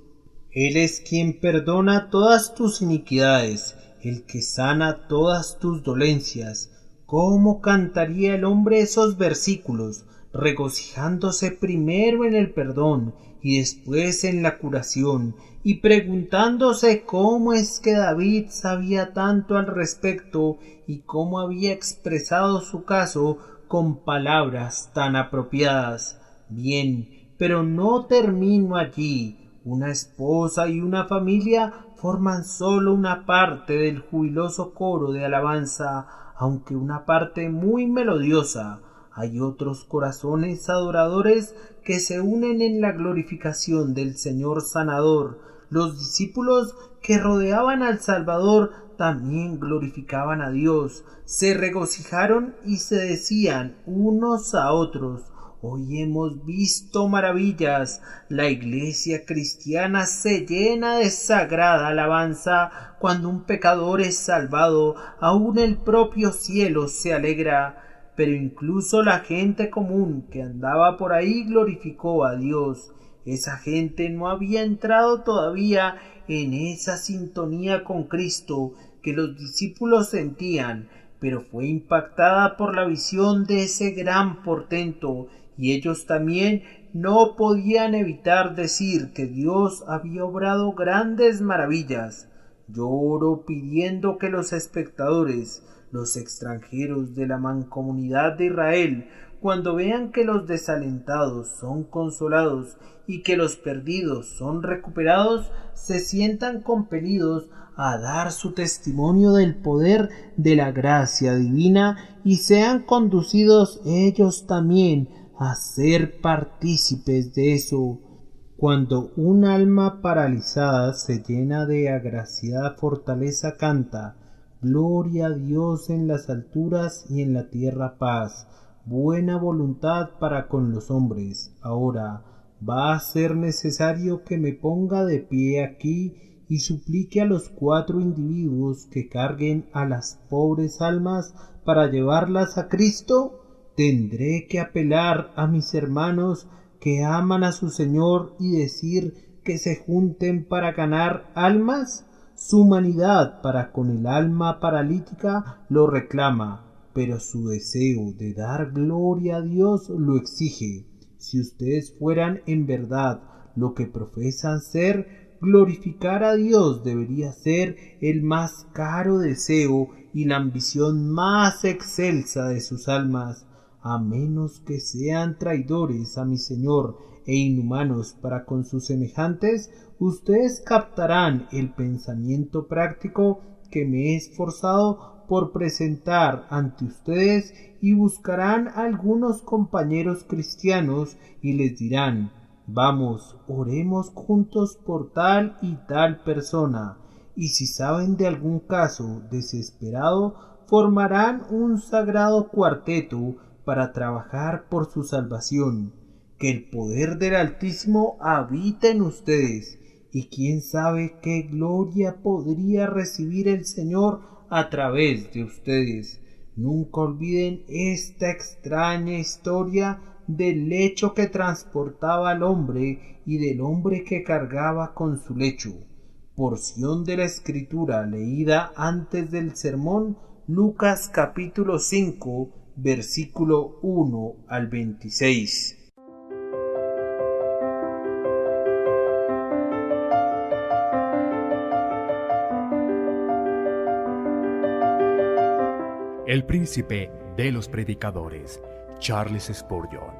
Él es quien perdona todas tus iniquidades, el que sana todas tus dolencias. ¿Cómo cantaría el hombre esos versículos, regocijándose primero en el perdón y después en la curación, y preguntándose cómo es que David sabía tanto al respecto y cómo había expresado su caso con palabras tan apropiadas? Bien, pero no termino allí. Una esposa y una familia forman sólo una parte del jubiloso coro de alabanza, aunque una parte muy melodiosa. Hay otros corazones adoradores que se unen en la glorificación del Señor sanador. Los discípulos que rodeaban al Salvador también glorificaban a Dios, se regocijaron y se decían unos a otros: hoy hemos visto maravillas. La iglesia cristiana se llena de sagrada alabanza. Cuando un pecador es salvado, aun el propio cielo se alegra. Pero incluso la gente común que andaba por ahí glorificó a Dios. Esa gente no había entrado todavía en esa sintonía con Cristo que los discípulos sentían, pero fue impactada por la visión de ese gran portento, y ellos también no podían evitar decir que Dios había obrado grandes maravillas. Yo oro pidiendo que los espectadores, los extranjeros de la mancomunidad de Israel, cuando vean que los desalentados son consolados y que los perdidos son recuperados, se sientan compelidos a dar su testimonio del poder de la gracia divina y sean conducidos ellos también a ser partícipes de eso. Cuando un alma paralizada se llena de agraciada fortaleza, canta: gloria a Dios en las alturas y en la tierra paz, buena voluntad para con los hombres. Ahora va a ser necesario que me ponga de pie aquí y suplique a los 4 individuos que carguen a las pobres almas para llevarlas a Cristo. Tendré que apelar a mis hermanos que aman a su Señor y decir que se junten para ganar almas. Su humanidad para con el alma paralítica lo reclama, pero su deseo de dar gloria a Dios lo exige. Si ustedes fueran en verdad lo que profesan ser, glorificar a Dios debería ser el más caro deseo y la ambición más excelsa de sus almas. A menos que sean traidores a mi Señor e inhumanos para con sus semejantes, ustedes captarán el pensamiento práctico que me he esforzado por presentar ante ustedes y buscarán a algunos compañeros cristianos y les dirán: vamos, oremos juntos por tal y tal persona, y si saben de algún caso desesperado, formarán un sagrado cuarteto para trabajar por su salvación. Que el poder del Altísimo habita en ustedes, y quién sabe qué gloria podría recibir el Señor a través de ustedes. Nunca olviden esta extraña historia del lecho que transportaba al hombre y del hombre que cargaba con su lecho. Porción de la escritura leída antes del sermón, Lucas capítulo 5, versículo 1 al 26. El príncipe de los predicadores, Charles Spurgeon.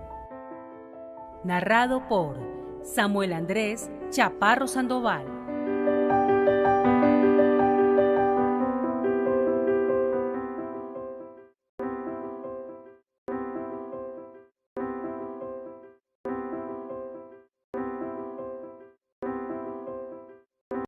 Narrado por Samuel Andrés Chaparro Sandoval.